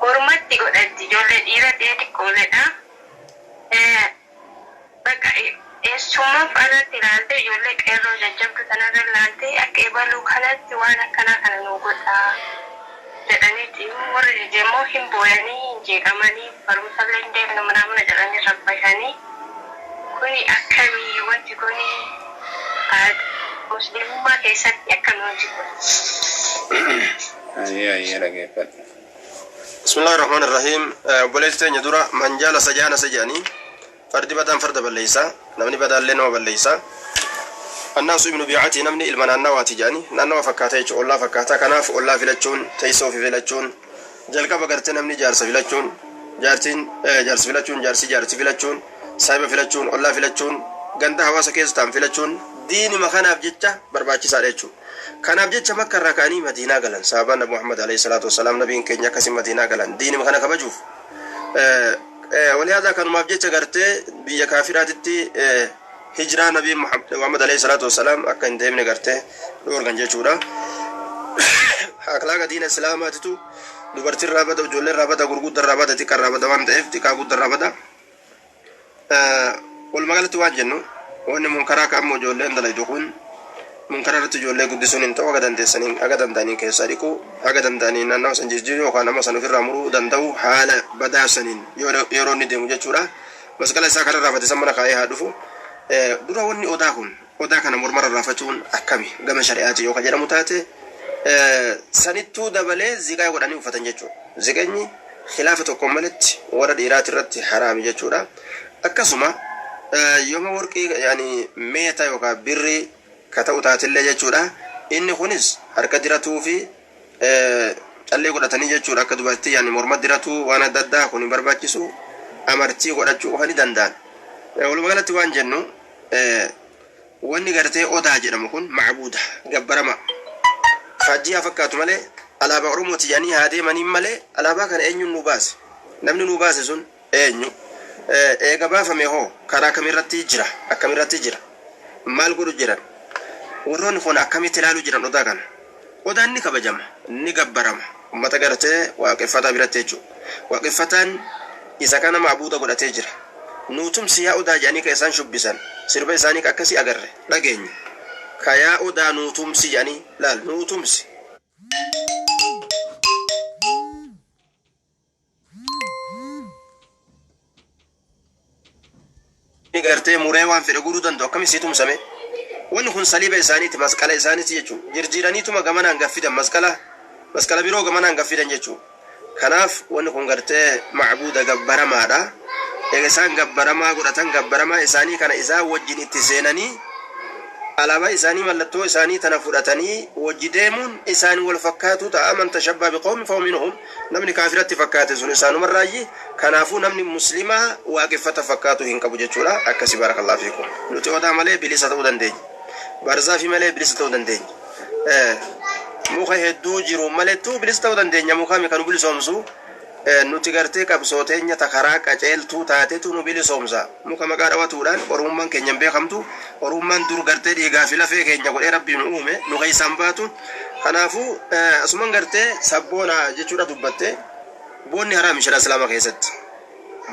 Speaker 3: Mormatti godhatti ijoollee dhiira xiqqooledha. Bakka eessummaaf alatti ilaalte ijoollee qeerroo jajjabdu kanarra ilaalte akka ebaluu kanatti waan akkanaa kana nuu godhaa jedhaniiti warri jijjeemmoo hin booyanii hin jeeqamanii barumsallee hin deemne mana jedhanii rabbashanii kuni akkamii wanti kuni muslimummaa keessatti akkamii wanti kun.
Speaker 2: Ayyee dhageeffadhu.
Speaker 5: Bismillaahi rahmaani rahiim. Obboleessi dura manjaala sajaana sajanii fardi badaan farda balleeysaa namni badaallee nama balleeysaa. Annaasu ibnu biicatii namni ilma naannawaati jedhanii naannawa fakkaata jechuudha ollaa fakkaata kanaaf ollaa filachuun teessoo ofii filachuun jalqaba gartee namni jaarsa filachuun jaarsi filachuun jaarsi filachuun saahiba filachuun ollaa filachuun ganda hawaasa keessa ta'an filachuun diinima kanaaf jecha barbaachisaadha jechuudha. Kanaaf jecha makka irraa ka'anii madiinaa galan sahabaan nabi Muhammad alayhi salaatu wassalaam nabiin keenya akkasii madiinaa galan diinima kana kabajuuf walihaadaa kanumaaf jecha gartee biyya kaafiraatitti hijraa nabi Muhammad alayhi salaatu wassalaam akka hin deemne gartee dhoorgan jechuudha. Akhlaaqa diina islaamaatitu dubartiin irraa bada ijoolleen irraa bada gurguddaa irraa bada xiqqaa irraa bada waan ta'eef xiqqaa guddaa irraa bada. Walumaa galatti waan jennu wanni munkaraa ka'ammoo ijoolleen dalaydu kun munkara irratti ijoollee guddisuun hin ta'u aga dandeessaniin aga danda'aniin keessaa dhiquu aga danda'aniin naannawa san jijjiiruu yookaan nama san ofirraa muruu danda'u haala badaasaniin yeroo inni deemu jechuudha. Masqala isaa kanarraa fate san mana kaa'ee haa dhufu. Dura wanni odaa kana mormarra raafachuun akkami gama shari'aati yoo ka jedhamu taate sanittuu dabalee ziqaa godhanii uffatan jechuudha. Ziqeenyi khilaafa tokko maletti warra dhiiraati irratti haraami jechuudha. Akkasuma yooma warqii yaani meeta yookaan birrii kata'u taatillee jechuudha. Inni kunis harka diratuu fi callee godhatanii jechuudha akka dubartii yaani morma diratuu waan adda addaa kun hin barbaachisu amartii godhachuu kan danda'an. Walumaa galatti waan jennu wanni gartee odaa jedhamu kun macbuuda gabbarama faajjii haa fakkaatu malee alaabaa Oromooti jedhanii haa deemaniin malee alaabaa kana eenyuun nu baase namni nu baase sun eenyu eega baafame hoo karaa kamirratti jira akkamirratti jira maal godhu jiran warroonni kun akkamitti ilaaluu jiran odaa kana odaan ni kabajama ni gabbarama ummata gartee waaqeffataa biratti jechuudha waaqeffataan isa kana macbuuda godhatee jira nuutumsi yaa odaa jedhanii ka isaan shubbisan sirba isaanii akkasii agarre dhageenya ka yaa odaa nuutumsi jedhanii laal nuutumsi gartee muree waan fedhe guruu danda'u akkamitti tumsame wanni kun saliiba isaaniiti masqala isaaniiti jechuudha jirjiiraniituma gamanaan gaffidan masqala biroo gamanaan gaffidan jechuudha kanaaf wanni kun gartee macbuuda gabbaramaadha. Egaa isaan gabbaramaa godhatan gabbaramaa isaanii kana isaan wajjin itti seenanii alaabaa isaanii mallattoo isaanii tana fudhatanii wajji deemuun isaanii wal fakkaatu ta'a man tashabbaa biqawmin fahuwa minhum namni kaafiratti fakkaate sun isaanumarraayi kanaafuu namni muslimaa waaqeffata fakkaatu hin qabu jechuudha akkasi barakallahu fiikum nuti odaa malee bilisa ta'uu dandeenya barzaafi malee bilisa ta'uu dandeenya muka hedduu jiru maleettuu bilisa ta'uu dandeenya mukaami kan bilisoomsu nuti gartee qabsooteenya takaraa qaceeltuu taatetu nu bilisoomsa muka maqaa dhawatuudhaan oromummaan keenya beekamtu oromummaan dur gartee dhiigaa fi lafee keenya godhee rabbii nu uume nu keessaan baatu kanaafuu asuman gartee sabboona jechuudha dubbatte boonni haraam shira islaama keessatti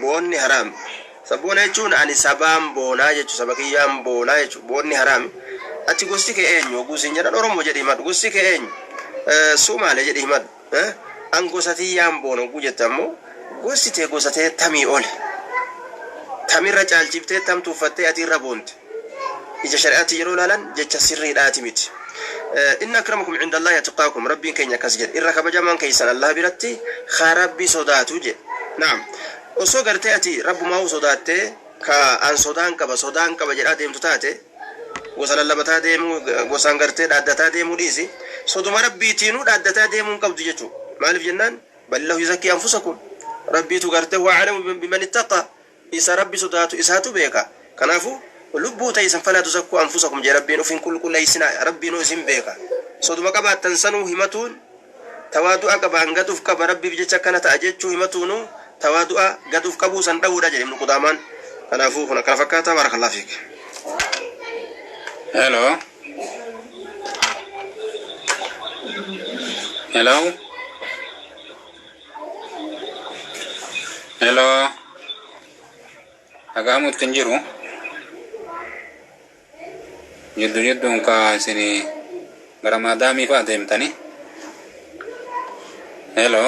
Speaker 5: boonni haraam sabboona jechuun ani sabaan boonaa jechuudha saba kiyyaan boonaa jechuudha boonni haraam ati gosti ke eenyu gusin jedhan oromoo jedhi mad gosti ke eenyu Somaale jedhi mad an gosati yambono gujetammo gosti te gosate tamii ole tamirra caalchiftee tamtu uffattee ati irra boonte ija shari'aati yeroo laalan jecha sirriidhaati miti إن أكرمكم عند الله يتقاكم ربي كين يكسجد إن ركب جمان كيسان الله برتي خرابي صداتو جي نعم وسو غرتي رب ما هو صداتي كأن صدان كبا جرا ديم تتاتي وصل الله بتا ديمو وسان غرتي دادتا ديمو ديسي صدوم ربي تينو دادتا ديمو قبض جتو مالف جنان بل الله يزكي أنفسكم ربي تغرتي وعلم بمن اتقى إسا ربي صداتو إساتو بيكا كنافو لبو تيسن فلا تزكوا أنفسكم جي ربي نفين كل ليسنا ربي نوزن بيكا صدوم كبا تنسنو همتون توادو أكبا انغدوف كبا ربي بجيشا كانت أجيشو همتونو توادو أغدوف كبو سندو رجل من قدامان كنافو هنا كنفكاتا بارك الله فيك
Speaker 2: Hello. Hello. Hello. Agamu tinjiru. Jiddu ka sini Ramadami fa demtani. Hello.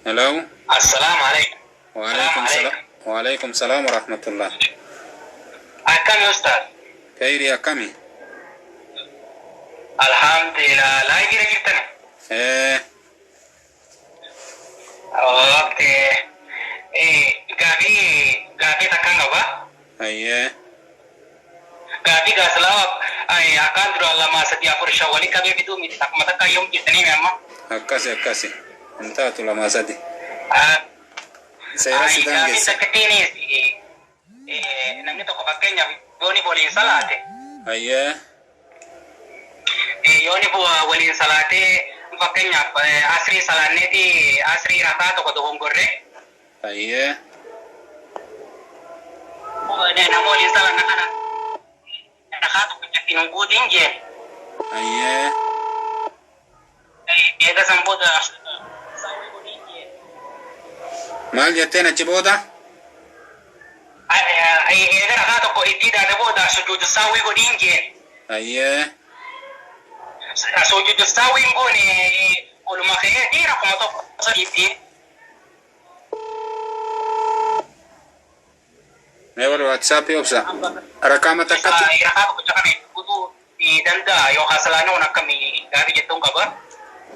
Speaker 2: Hello.
Speaker 4: Assalamualaikum.
Speaker 2: وعليكم السلام ورحمة الله.
Speaker 4: أكم يا أستاذ؟
Speaker 2: كيري أكمي.
Speaker 4: الحمد لله لا يجري جبتنا. اوكي gabi takkan apa?
Speaker 2: Iya.
Speaker 4: Gabi gak selawat. Akan lama setiap bersyawali kami itu minta mata kayum kita ni memang.
Speaker 2: Akasi. Entah tu lama sadi. Saya rasa dah
Speaker 4: guys. Gabi seperti ini. Namanya toko pakainya. Yoni boleh salate.
Speaker 2: Iya.
Speaker 4: Yoni boleh salate. Pakainya asri salane di asri rata toko dohong goreng.
Speaker 2: Iya.
Speaker 4: Nah, boleh salah nak. Nakatu kejadian guding je.
Speaker 2: Iya.
Speaker 4: Dia dah sambut dah.
Speaker 2: Mal jatena ciboda?
Speaker 4: Dia nakatu ko itida na boda sujud sawi guding je.
Speaker 2: Iya.
Speaker 4: Sujud sawi ko ni ulama kaya di ra ko matok sa iti.
Speaker 2: Lewat WhatsApp ya Ubsa. Rakama takati.
Speaker 4: Rakama ko kami kudu di danda yo kasalano na kami gabi jetong ka ba?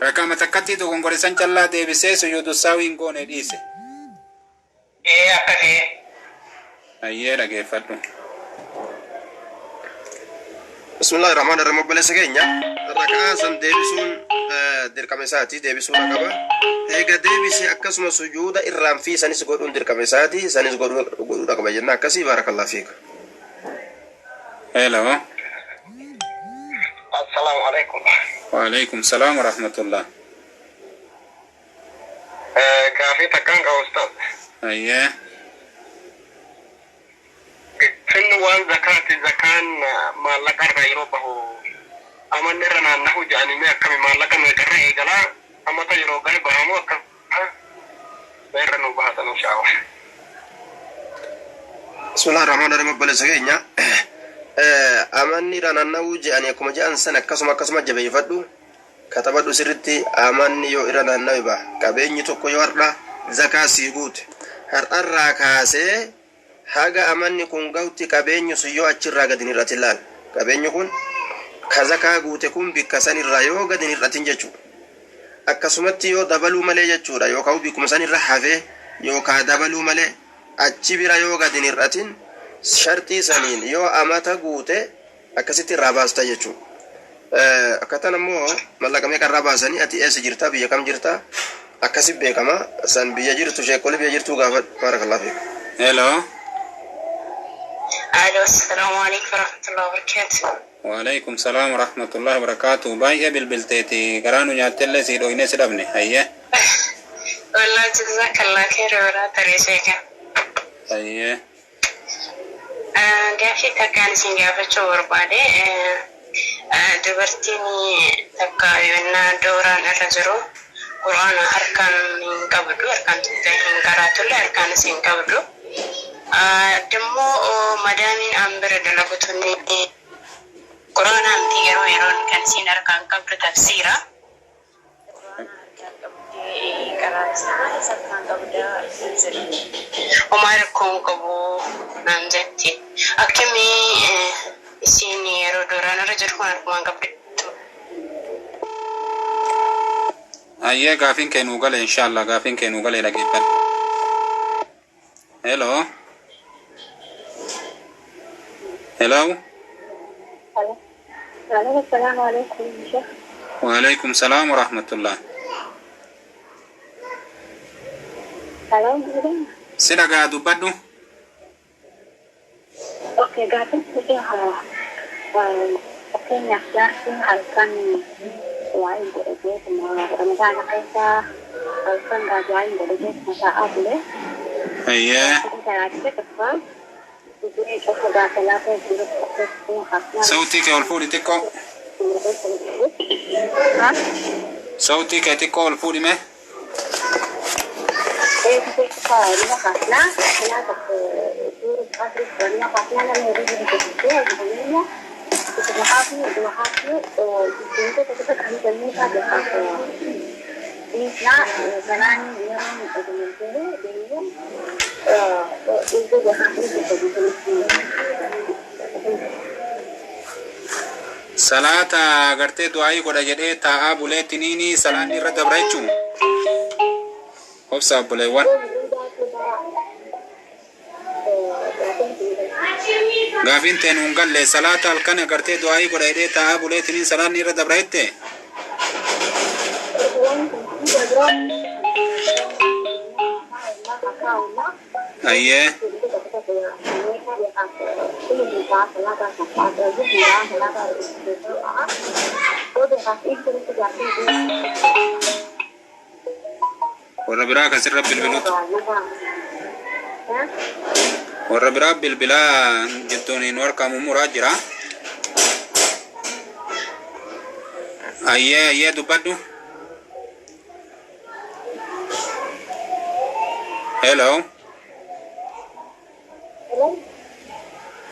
Speaker 2: Rakama takati to kung koresan challa de bise suyudu sawing ko ne dise.
Speaker 4: Akasi.
Speaker 2: Ayera ge fatu.
Speaker 5: Bismillahirrahmanirrahim. Balesa keenya raka'a san deebisuun dirqama isaati deebisuun qaba. Eega deebisee akkasuma sujuuda irraan fi sanis godhuun dirqama isaati sanis godhuudha qaba jenna akkasii baarakallahu fiik.
Speaker 2: Hello.
Speaker 4: Assalamualaikum.
Speaker 2: Waalaikum salam warahmatullah.
Speaker 4: Gafi takkan ka ustaz.
Speaker 2: Ayya.
Speaker 4: Sinu wan zakan malakar rairo bahu aman nirana nahu jani me kami malakan me karre gala amata yiro gani bahamu akam beranu bahatan insyaallah.
Speaker 5: Bismillahirrahmanirrahim. Balesa keenya amanni ranannahu je'ani akkuma je'an san akkasuma jabeeffadhu katabadhu sirritti amanni yoo ranannahu ba qabeenyi tokko yoo har'a zakaa sii guute har'arraa kaasee haga amanni kun gauti qabeenyi sun yoo achirraa gadi hin hir'atin laal qabeenyi kun ka zakaa guute kun bikka sanirraa yoo gadi hin hir'atin jechuudha akkasumatti yoo dabaluu malee jechuudha yookaan bikkuma sanirra hafee yookaan dabaluu malee achi bira yoo gadi hin hir'atin shartii saniin yoo amata guute akkasitti irraa baasta jechuudha. Akkatan ammoo mallaqa meeqa irraa baasanii ati eessa jirtaa biyya kam jirtaa akkasi beekama san biyya jirtu sheekolee biyya jirtuu gaafa baarakallahu fiik.
Speaker 2: Hello.
Speaker 3: Alo, assalamualaikum warahmatullahi wabarakatuh.
Speaker 2: Waalaikum salam warahmatullahi wabarakatuh. Baay'ee bilbilteeti garaanu nyaattelle si dhoyne si dhabne hayya.
Speaker 3: Wallahi jazakallah khairan wa tariseka.
Speaker 2: Hayya.
Speaker 3: Gaafii takkaan isin gaafachuu barbaade dubartiin takka yennaa dooraan irra jiru quraana harkaan hin qabdu harkaan hin qaraatullee harkaan isin qabdu ደግሞ madaamiin an bira dalagutunni quraanaan yeroo yeroon kan siin arkaan qabdu tafsiira Omar kun qabu naan jetti akkamii isiin yeroo duraan irra jiru kun arkumaan qabdu
Speaker 2: Ayyee gaafin keenuu gale inshallah gaafin keenuu gale dhageeffan. Hello. Hello.
Speaker 6: Assalamu alaikum Sheikh.
Speaker 2: Wa alaikum salam wa rahmatullah.
Speaker 6: Salam.
Speaker 2: Sida ga dubbaddu?
Speaker 6: Okay, gaafin kee fakkeenyaaf jaartiin halkan waa'ee godhateetuma ramadaana keessa halkan waa'ee godhateetuma ta'aa bule.
Speaker 2: Ayyee. Sautii kee ol fuudhi xiqqoo. Sautii kee xiqqoo ol fuudhi mee. Salata agartee du'aayi godha jedhee taa'aa buleettiniini salaanni irra dabra jechuun. Obsa buleewwan. Gaafin teen hungalle salata halkan agartee du'aayi godha jedhee taa'aa buleettiniin salaanni irra dabra jette. Ayyee. Warra biraa kasirra bilbilutu. Warra biraa bilbilaa jettuuniin warqa mummuraa jira. Ayyee dubbadhu. Hello.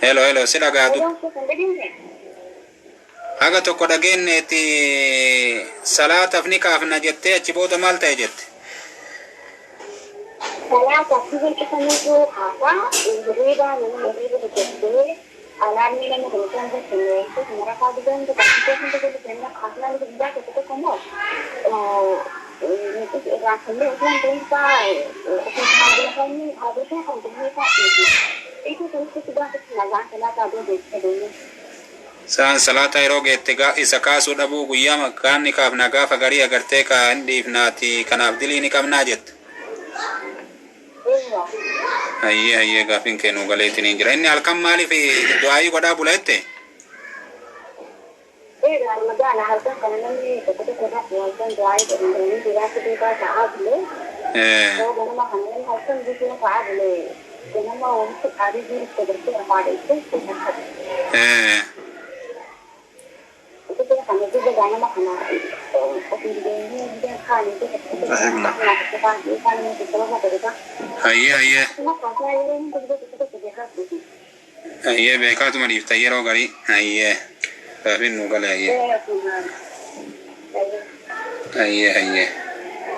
Speaker 2: Hello, sila gaadu. Haga tokko dhageenneeti salaataaf ni kaafna jettee achi booda maal ta'e jette?
Speaker 6: Salaataaf ni kaafna hirriibaa nama hirriiba jettee alaabni nama kan isaan jettee marakaa bidan tokko jettee kaafnaa ni guddaa tokko immoo raafamee utuun deemsaa ofii haadhatanii haadhataa kan deemeesaa itu kan gaafa nagaan salaataa aduu jettee
Speaker 2: Saan salata yeroo geette isa kaasuu dhabuu guyyaa makaanni kaafna gaafa garii agartee ka hindiifnaati kanaaf dilii ni qabnaa jette. Ayyee gaafin keenuu galeetiin jira. Inni halkan maaliif du'aayii godhaa bula jette?
Speaker 6: Ramadaan halkan kana namni tokko irratti halkan du'aayii godhanii jiraatu duukaa ta'aa bule. Ganama kana namni halkan bishoo ta'aa bule. Ganama walitti qabii jiru sadarkaa irraa jechuun.
Speaker 2: Ayyee beekaatuma dhiifta yeroo garii ayyee gaafin nu gale ayyee.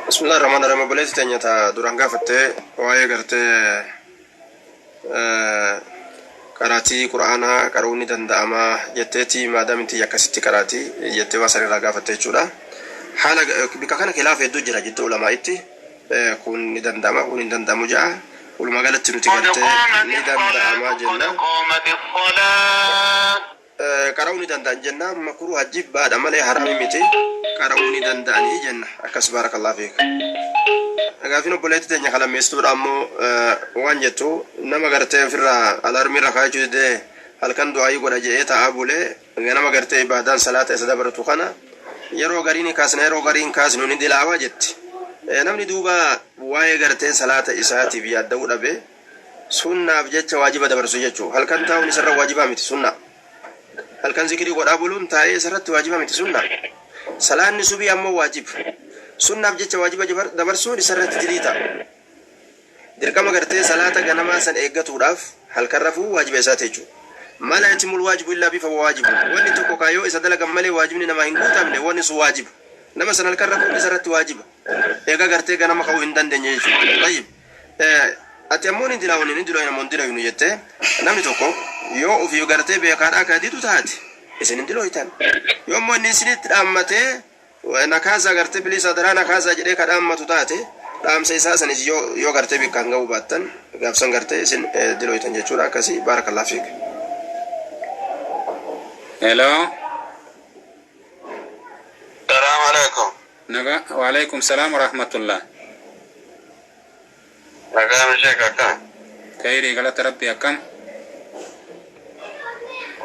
Speaker 5: Bismillahirrahmanirrahim. Boleh tanya ta durang gafatte waa'ee gartee karaatii quraana qaruun ni danda'ama jetteeti maadaamti akkasitti karaatii jettee waa sanirraa gaafatte jechuudha. Haala bika kana khilaaf hedduu jira jettee ulamaa'itti kun ni danda'ama kun hin danda'amu ja'a. Walumaa galatti nuti gartee ni danda'ama jenna. Qaruun ni danda'an jenna makruh hajjib baadha malee haraami miti qaruun ni danda'anii jenna akkas barakallahu fiik. Gaafin obboleetti teenya kalammeessituudha ammoo waan jettu nama gartee ofirraa alarmiirra kaa'achuu didee halkan du'aayii godha jedhee taa'aa bulee ganama gartee ibaadaan salaata isa dabaratu kana yeroo gariin kaasna yeroo gariin kaasnu ni dilaawaa jetti. Namni duuba waa'ee gartee salaata isaatiif yaadda'uu dhabe sunnaaf jecha waajiba dabarsu jechuu halkan taa'uun isarra waajibaa miti sunna. Halkan zikrii godhaa buluun taa'ee isarratti waajibaa miti sunna. Salaanni subii ammoo waajib. Sunnaaf jecha waajiba dabarsuun isarratti diliita. dirqama gartee salaata ganamaa san eeggatuudhaaf halkan rafuu waajiba isaati jechuudha. Mala yatimul waajibu illaa bifa waajibu. Wanni tokko kaayoo isa dalagan malee waajibni namaa hin guutamne wanni sun waajiba. Nama san halkan rafuu isarratti waajiba. Eega gartee ganama ka'uu hin dandeenye jechuudha. Tayyib. Ati ammoo ni dilaawuni ni dilooyin ammoo dilaawinu jettee namni tokko yoo ofii gartee beekaadhaa kaadiitu taate isin hin dilooyitan. Yoo ammoo inni isinitti dhaammatee nakaasaa gartee bilisa daraa nakaasaa jedhee ka dhaammatu taate dhaamsa isaa sanis yoo gartee bikkaan ga'uu baattan gaafsan gartee isin dilooyitan jechuudha. Akkasii baarakallah fiik.
Speaker 2: Hello.
Speaker 4: Assalamu alaikum.
Speaker 2: Naga wa alaikum salam wa rahmatullah.
Speaker 4: Nagam Sheikh akkam.
Speaker 2: Khairi galata rabbi akkam.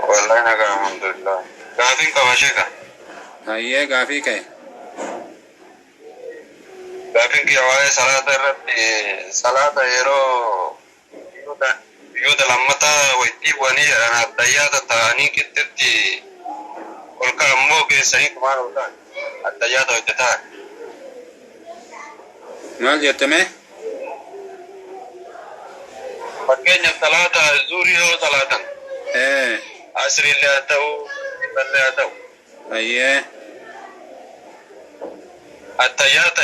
Speaker 4: Wallahi naga alhamdulillah. Gaafin qaba Sheikh.
Speaker 2: Hayyee gaafii ka'e.
Speaker 4: Gaafin kiyya waa'ee salaata irratti salaata yeroo yuuda lammata waytii bu'anii jedhan addayyaata ta'anii qixxetti ol ka'ammoo geessanii kumaan ol ta'an addayyaata hojjetaa.
Speaker 2: Maal jettame?
Speaker 4: Fakkeenyaaf salaata zuurii yoo salaatan asriillee haa ta'u iballee haa ta'u
Speaker 2: Hayyee.
Speaker 4: addayyaata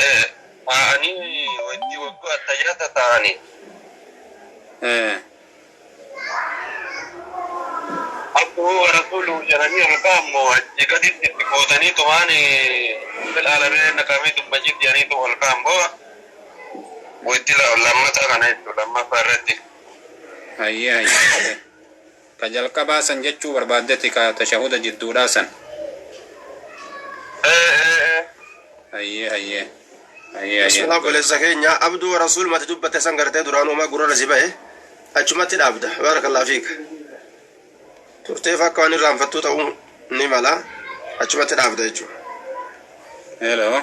Speaker 4: ta'anii waytii waggoo addayyaata ta'anii Abduu Rasulu jedhanii olka'ammoo achi gaditti itti gootanii tumaan filaalamee naqamee dubbachii jedhanii olka'ammoo waytii lammata kana jechuudha lammaffaa irratti.
Speaker 2: Hayyee. Ka jalqabaa san jechuu barbaaddetti ka tashahuda jidduudhaa san. Hayyee.
Speaker 5: Bismillah boleessa keenya Abduu Rasul mati dubbate san gartee duraanuma gurra zibae achumatti dhaabda. Baarakallah fiik. Turteef akka waan irraanfattuu ta'uu ni mala achumatti dhaabda jechuudha.
Speaker 2: Hello.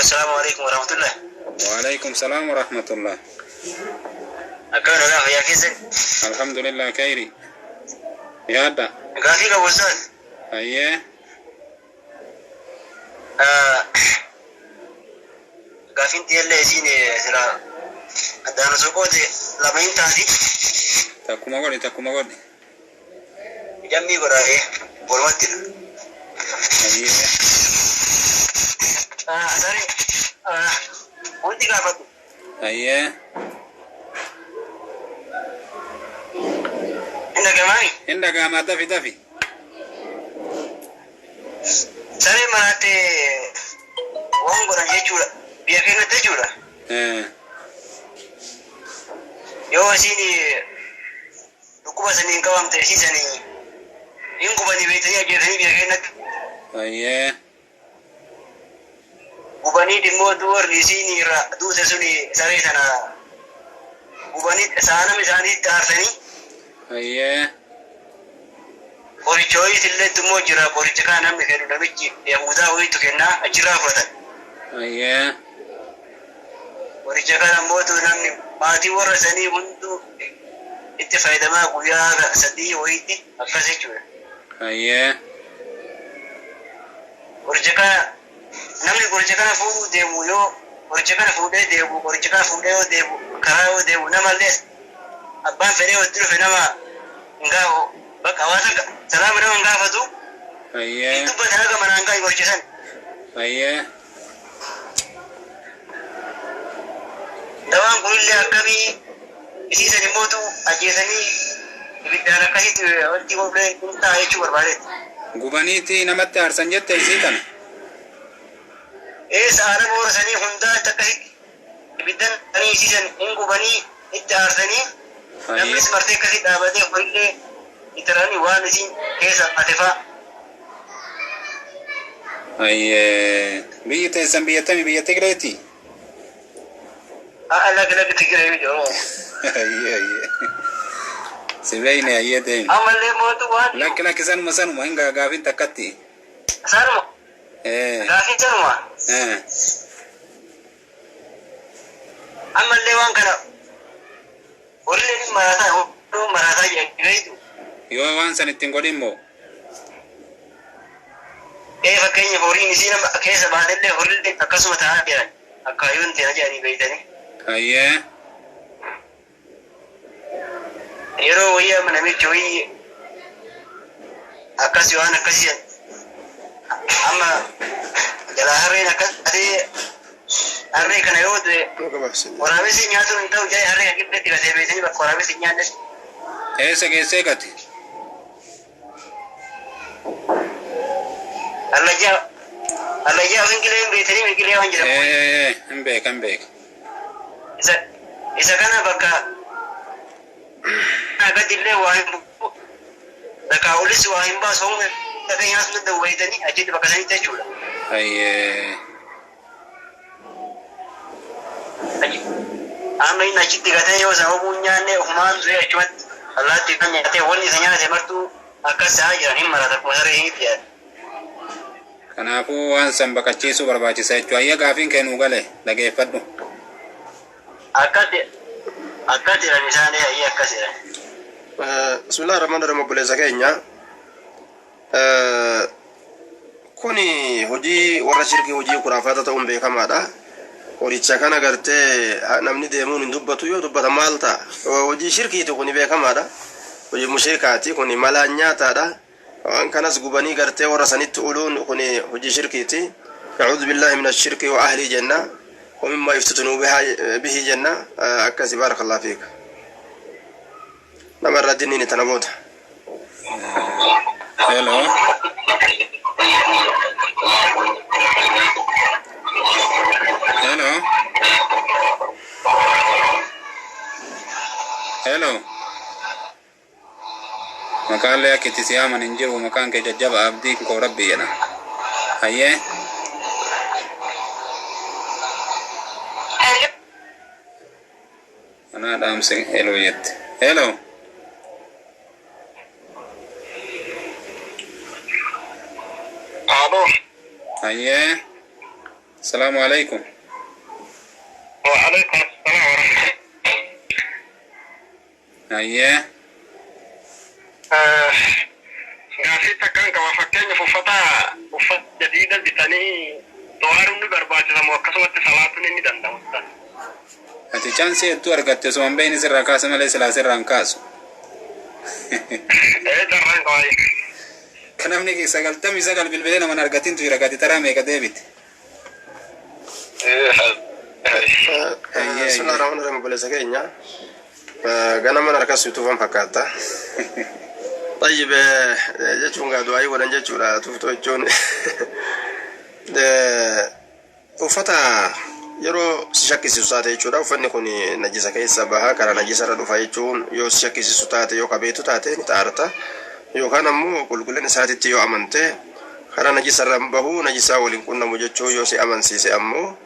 Speaker 4: Assalamu alaikum warahmatullah.
Speaker 2: Wa alaikum salam wa rahmatullah.
Speaker 4: Akkam nagaa fayyaa keessan?
Speaker 2: Alhamdulillah khairi. Yaadda.
Speaker 4: Gaafii qabu Ustaaz.
Speaker 2: Hayyee.
Speaker 4: Gaafiin xiyyeellee isiin sila addaan soqoote lama hin taati.
Speaker 2: Takkuma godhi.
Speaker 4: Jammii godhaafee walumatti.
Speaker 2: Hayyee.
Speaker 4: Asari wanti gaafatu.
Speaker 2: Hayyee. Inda gama dafi.
Speaker 4: Saree maraate waan godhan jechuudha. Biyya keenyatti jechuudha. Yoo isiin dhukkuba saniin qabamte isiisanii hin gubanii beektanii ajjeesanii biyya keenyatti.
Speaker 2: Hayyee.
Speaker 4: Gubanii dhimmoo duwarri isiin irra duute suni saree sana gubanii saanam isaaniitti aarsanii.
Speaker 2: Hayyee.
Speaker 4: Qoricha ho'iis illee immoo jira. Qoricha kaan namni kennu namichi yahudaa ho'iitu kennaa achirraa fudhatan.
Speaker 2: Hayyee.
Speaker 4: Qoricha kana immoo namni maatii warra sanii hunduu itti fayyadamaa guyyaa 3 ho'iitti akkas jechuudha.
Speaker 2: Hayyee.
Speaker 4: Qoricha kana namni qoricha kana fuudhuu deemu yoo qoricha kana fuudhee deemu qoricha kana fuudhee yoo deemu karaa yoo deemu namallee abbaan fedhee walitti dhufe nama hin gaafu bakka hawaasa salaama nama hin gaafatu.
Speaker 2: Hayyee.
Speaker 4: Dubbata haga manaan gaa qorichisan.
Speaker 2: Hayyee.
Speaker 4: Dawaan kunillee akkamii isiisan immootu ajjeesanii ibiddaan akkasitti wanti qophiilee hin ta'a jechuu barbaadeetti.
Speaker 2: Gubaniiti namatti aarsan jette isii kana.
Speaker 4: Saara boorasanii hundaatti akkasitti ibiddaananii isiisan hin gubanii itti aarsanii namnis martee akkasitti dhaabatee horillee itiranii waan isiin keessa atefaa.
Speaker 2: Hayyee. Biyyi teessan biyyattamii biyya Tigireeti?
Speaker 4: Lagi Tigiree biyya.
Speaker 2: Hayyee. Sibeeyne hayyee deemi.
Speaker 4: Ammallee mootu waan.
Speaker 2: Lakki sanuma hin gaafin takkatti.
Speaker 4: Sanuma. Gaafin sanuma. Ammallee waan kana horillee marataa jedhaniitu.
Speaker 2: Yoo waan san ittiin godhin moo?
Speaker 4: Fakkeenya horiin isiin keessa baadellee horillee akkasuma ta'aa jiran akkaayoon ta'aa jedhanii beeytanii.
Speaker 2: Ayyee.
Speaker 4: Yeroo wayyaa namichi wayii akkas waan akkasii amma jalaa harreen akkas ta'ee harree kana yoo ta'e waraabessi nyaatu hin ta'u jedhee harree gidduutti gatee beekanii bakka waraabessi nyaannes.
Speaker 2: Eessa geessee gate?
Speaker 4: Allajjaa wingilee hin beekanii wingilee waan jedhamu.
Speaker 2: Hin beeka.
Speaker 4: Isa kana bakka agad illee waa hin bu'u bakka olis waa hin baasu honga dhagaa nyaatu danda'u wayitanii achitti bakka sanitti jechuudha.
Speaker 2: Ayyee.
Speaker 4: Amma inni achitti gatee yoo sababuu nyaanne ofumaan turee achumatti allaatti kan nyaatee wanni isa nyaate martuu akkas ta'aa jiran hin marata akkuma saree hin dhiyaate.
Speaker 2: Kanaafuu waan san baqachiisuu barbaachisa jechuudha. Ayya gaafiin kennuu gale dhageeffadhu.
Speaker 4: Akkas jedhan isaanii ayya akkas jedhan.
Speaker 5: Bismillaahi rahmaani rahiim obboleessa keenya. Kuni hojii warra shirkii hojii kuraafaata ta'uun beekamaadha. Horicha kana gartee namni deemuun hin dubbatu yoo dubbata maal ta'a? Hojii shirkiitu kuni beekamaadha. Hojii mushrikaati kuni malaan nyaataadha. Waan kanas gubanii gartee warra sanitti uluun kuni hojii shirkiiti. A'uudhu billahi min ashirki wa ahli jenna. ومما يفتتنوا به جنة أكاسي بارك الله فيك نمر الديني نتنبوت
Speaker 2: Hello. Makaan lee akkitti siyaaman hin jiru makaan kee jajjaba abdii koo rabbi jedha. Hayyee. Ana dhaamse hello jette. Hello.
Speaker 4: Alo.
Speaker 2: Hayyee. Assalamu alaikum.
Speaker 4: Wa alaikum assalam wa rahmatullahi.
Speaker 2: Hayyee.
Speaker 4: Gaafii takkaan qaba fakkeenyaaf uffata jadiida bitanii xawaaruun ni barbaachisamu akkasumatti salaatuun inni danda'amu.
Speaker 2: Ati chaansii hedduu argatte osoo hambeen isirraa kaasa malee silaa sirraa hin kaasu.
Speaker 4: Carraan qabaayee.
Speaker 2: Kan namni 99 bilbilee naman argatintu jira gadi taraa meeqa deebite.
Speaker 5: Bismillaahi rahmaani rahiim obboleessa keenya. Ganaman harkas yuutuufan fakkaata. Tayyib jechuun gaa du'aayii godhan jechuudha tuuftoo jechuun. Uffata yeroo si shakkisiisu taate jechuudha uffanni kun najisa keessa bahaa karaa najisa irra dhufa jechuun yoo si shakkisiisu taate yoo qabeetu taate ni xaarta yookaan ammoo qulqullina isaatitti yoo amante karaa najisa irra bahuu najisaa waliin qunnamu jechuun yoo si amansiise ammoo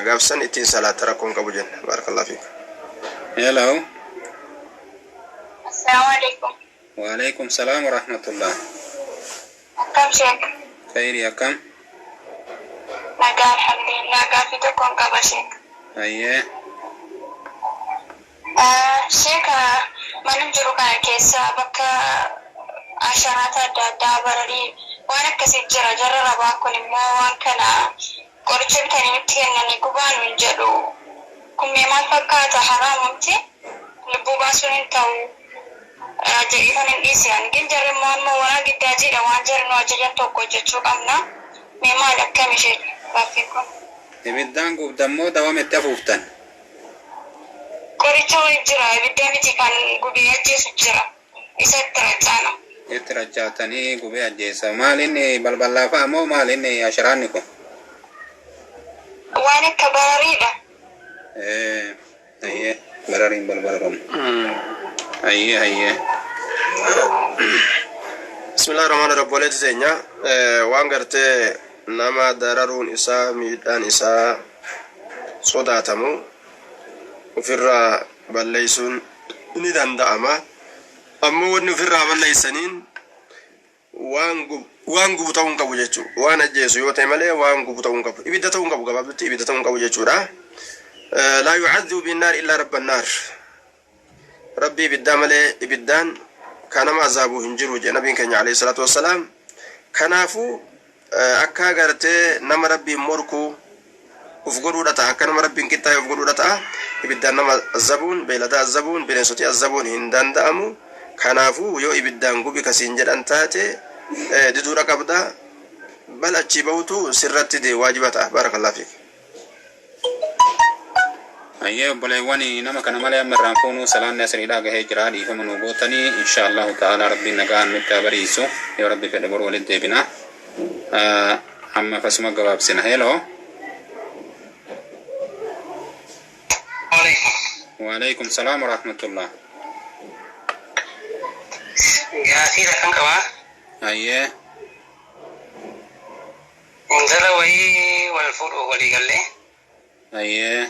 Speaker 5: gaafsan ittiin salaata rakkoon qabu jenna barakallahu fiik.
Speaker 2: Hello.
Speaker 3: Assalamu alaikum.
Speaker 2: Wa alaikum salam wa rahmatullah.
Speaker 3: Akkam sheek.
Speaker 2: Khayri akkam.
Speaker 3: Nagaa alhamdulillah gaafii tokkoon qaba sheek.
Speaker 2: Hayyee.
Speaker 3: Sheeka mana jiru kana keessa bakka asharaata adda addaa bararii waan akkasii jira jarra rabaa kun immoo waan kana qoricha bitanii nutti kennanii gubaan hin jedhu kun mee maal fakkaata haraamumti lubbuu baasuun hin ta'u jedhii kan hin dhiisisan gin jarri immoo ammoo waan giddaa jedha waan jarri nu ajajan tokko jechuu qabna mee maal akkam ishee gaaffii kun.
Speaker 2: Ibiddaan gubdammoo dawametti afuuftan.
Speaker 3: Qoricha wayii jira ibidda miti kan gubee ajjeesu jira isa itti rachaana.
Speaker 2: Itti rachaatanii gubee ajjeessa. Maal inni balballaafaa moo maal inni asharaanni kun?
Speaker 3: Waan akka barariidha.
Speaker 2: Hayyee barariin balbalafamu. Hayyee.
Speaker 5: Bismillaahi rahmaani rahiim obboleetti teenya waan gartee nama dararuun isaa miidhaan isaa sodaatamu ofirraa balleessuun ni danda'ama. Ammoo wanni ofirraa balleessaniin waan gubu ta'uu hin qabu jechuudha. Waan ajjeesu yoo ta'e malee waan gubu ta'uu hin qabu. Ibidda ta'uu hin qabu gabaabdutti ibidda ta'uu hin qabu jechuudha. Laa yu'adhibu binnaar illaa rabban naar. Rabbi ibiddaa malee ibiddaan kan nama azaabu hin jiru jedhe nabiin keenya alayhi salaatu wassalaam. Kanaafuu akka gartee nama rabbiin morku ufguruu dhata akkanuma rabbiin qixxaa'e ufguruu dhata ibiddaan nama azabuun beelada azabuun bineensoti azabuun hin danda'amu kanaafuu yoo ibiddaan gubi kasiin jedhan taate diduudha qabda bal achii bahutu sirratti de waajiba ta'a barakallahu fiik
Speaker 2: ayyee obboleewwani nama kana malee ammarraan fuunuu salaanni asiriidhaa gahee jira dhiifama nuu gootanii insha allahu ta'ala rabbiin nagaan nutti bariisu yoo rabbi fedhe boru walitti deebina amma fasuma gabaabsina heloo وعليكم السلام ورحمة الله.
Speaker 4: يا سيدة كم كمان؟
Speaker 2: أيه.
Speaker 4: انزل وهي والفرق ولي قال لي.
Speaker 2: أيه.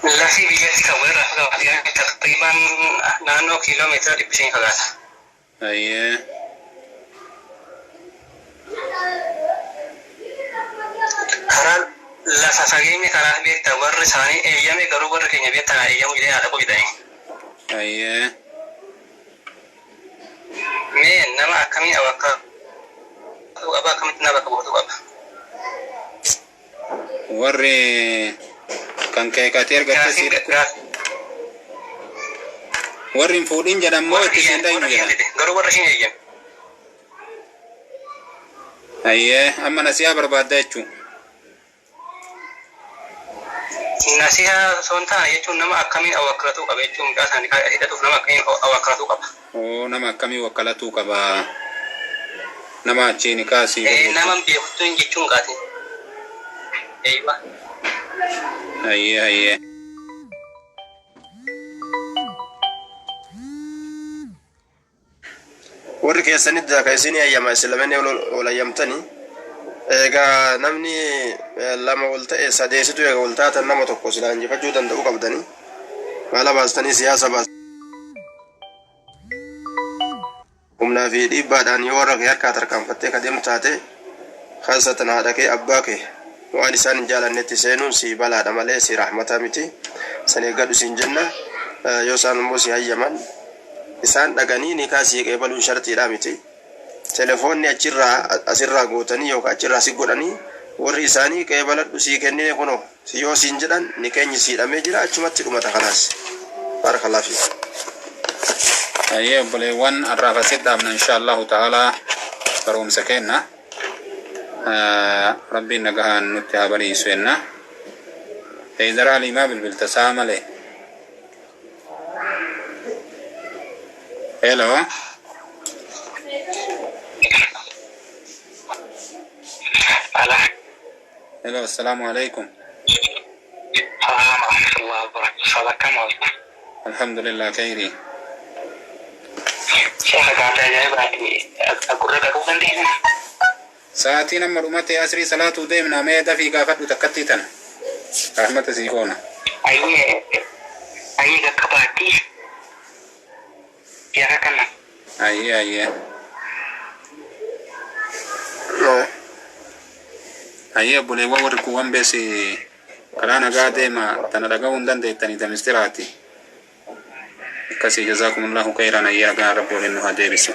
Speaker 4: لا في بيجي تكوير يعني تقريبا 9 كيلومتر بشين خلاص.
Speaker 2: أيه.
Speaker 4: خلاص. لا سافريني كلام بيت تور ثاني أيام يقرب وركيني بيت أنا أيام يلي على كوي داي.
Speaker 2: أيه.
Speaker 4: مين نما كمين أوكا أبا كمين نبا كبوتو أبا.
Speaker 2: وري كان كاتير قتسير. وري فودين جدام مو تسين داي نجدا.
Speaker 4: قرب وركيني أيام.
Speaker 2: أيه أما نسيا برباد دايتشو.
Speaker 4: nasiha sonta jechuun nama akkamiin awwakkalatuu qaba jechuun mucaa isaanii kan hidhatuuf nama akkamiin awwakkalatuu qaba.
Speaker 2: Nama akkamiin wakkalatuu qaba. Nama achiin kaasii.
Speaker 4: Nama beekutuun jechuun qaati. Eeyyiba.
Speaker 2: Ayyee.
Speaker 5: warri keessanitti daaka isinii ayyamaa islamanii ol ayyamtanii egaa namni lama ol ta'e sadeesitu egaa ol taatan nama tokko silaa injifachuu danda'u qabdanii maala baastanii siyaasa baas humnaa fi dhiibbaadhaan yoo warra kee harkaa tarkaanfattee ka deemtu taate khaasatan haadha kee abbaa kee waan isaan hin jaalannetti seenuun si balaadha malee si rahmataa miti san eeggadhu siin jenna yoo isaan immoo si hayyaman isaan dhaganii ni kaasii qeebaluun shartiidha miti telefoonni asirraa gootanii yookaan achirraa si godhanii warri isaanii qeebaladhu sii kennine kuno yoo siin jedhan ni keenyi siidhamee jira achumatti dhumata kanaas barakallahu fi
Speaker 2: ayyee obboleewwan arraafa siddaabna inshaallahu ta'ala barumsa kenna rabbiin nagahaan nutti haa bariisu jenna eedaraa limaa bilbiltasaa malee hello hello assalamu alaikum
Speaker 4: warahmatullahi wabarakatuh.
Speaker 2: alhamdulillah khairi
Speaker 4: Saya kata ajaib aku rada aku kan dia.
Speaker 2: sa'aatiin amma dhumate asrii salaatuu deemna mee dafii gaafadhu takkatti tana rahmata sii koona
Speaker 4: Ayye kakabati. Ya kana.
Speaker 2: ayyee obboleewwan warri kuwwan beesi karaa nagaa deema tana dhaga'uu hin dandeettanii tamistiraati akkasii jazaakumullahu khayran ayyee nagaa rabbi waliin nu haa deebisu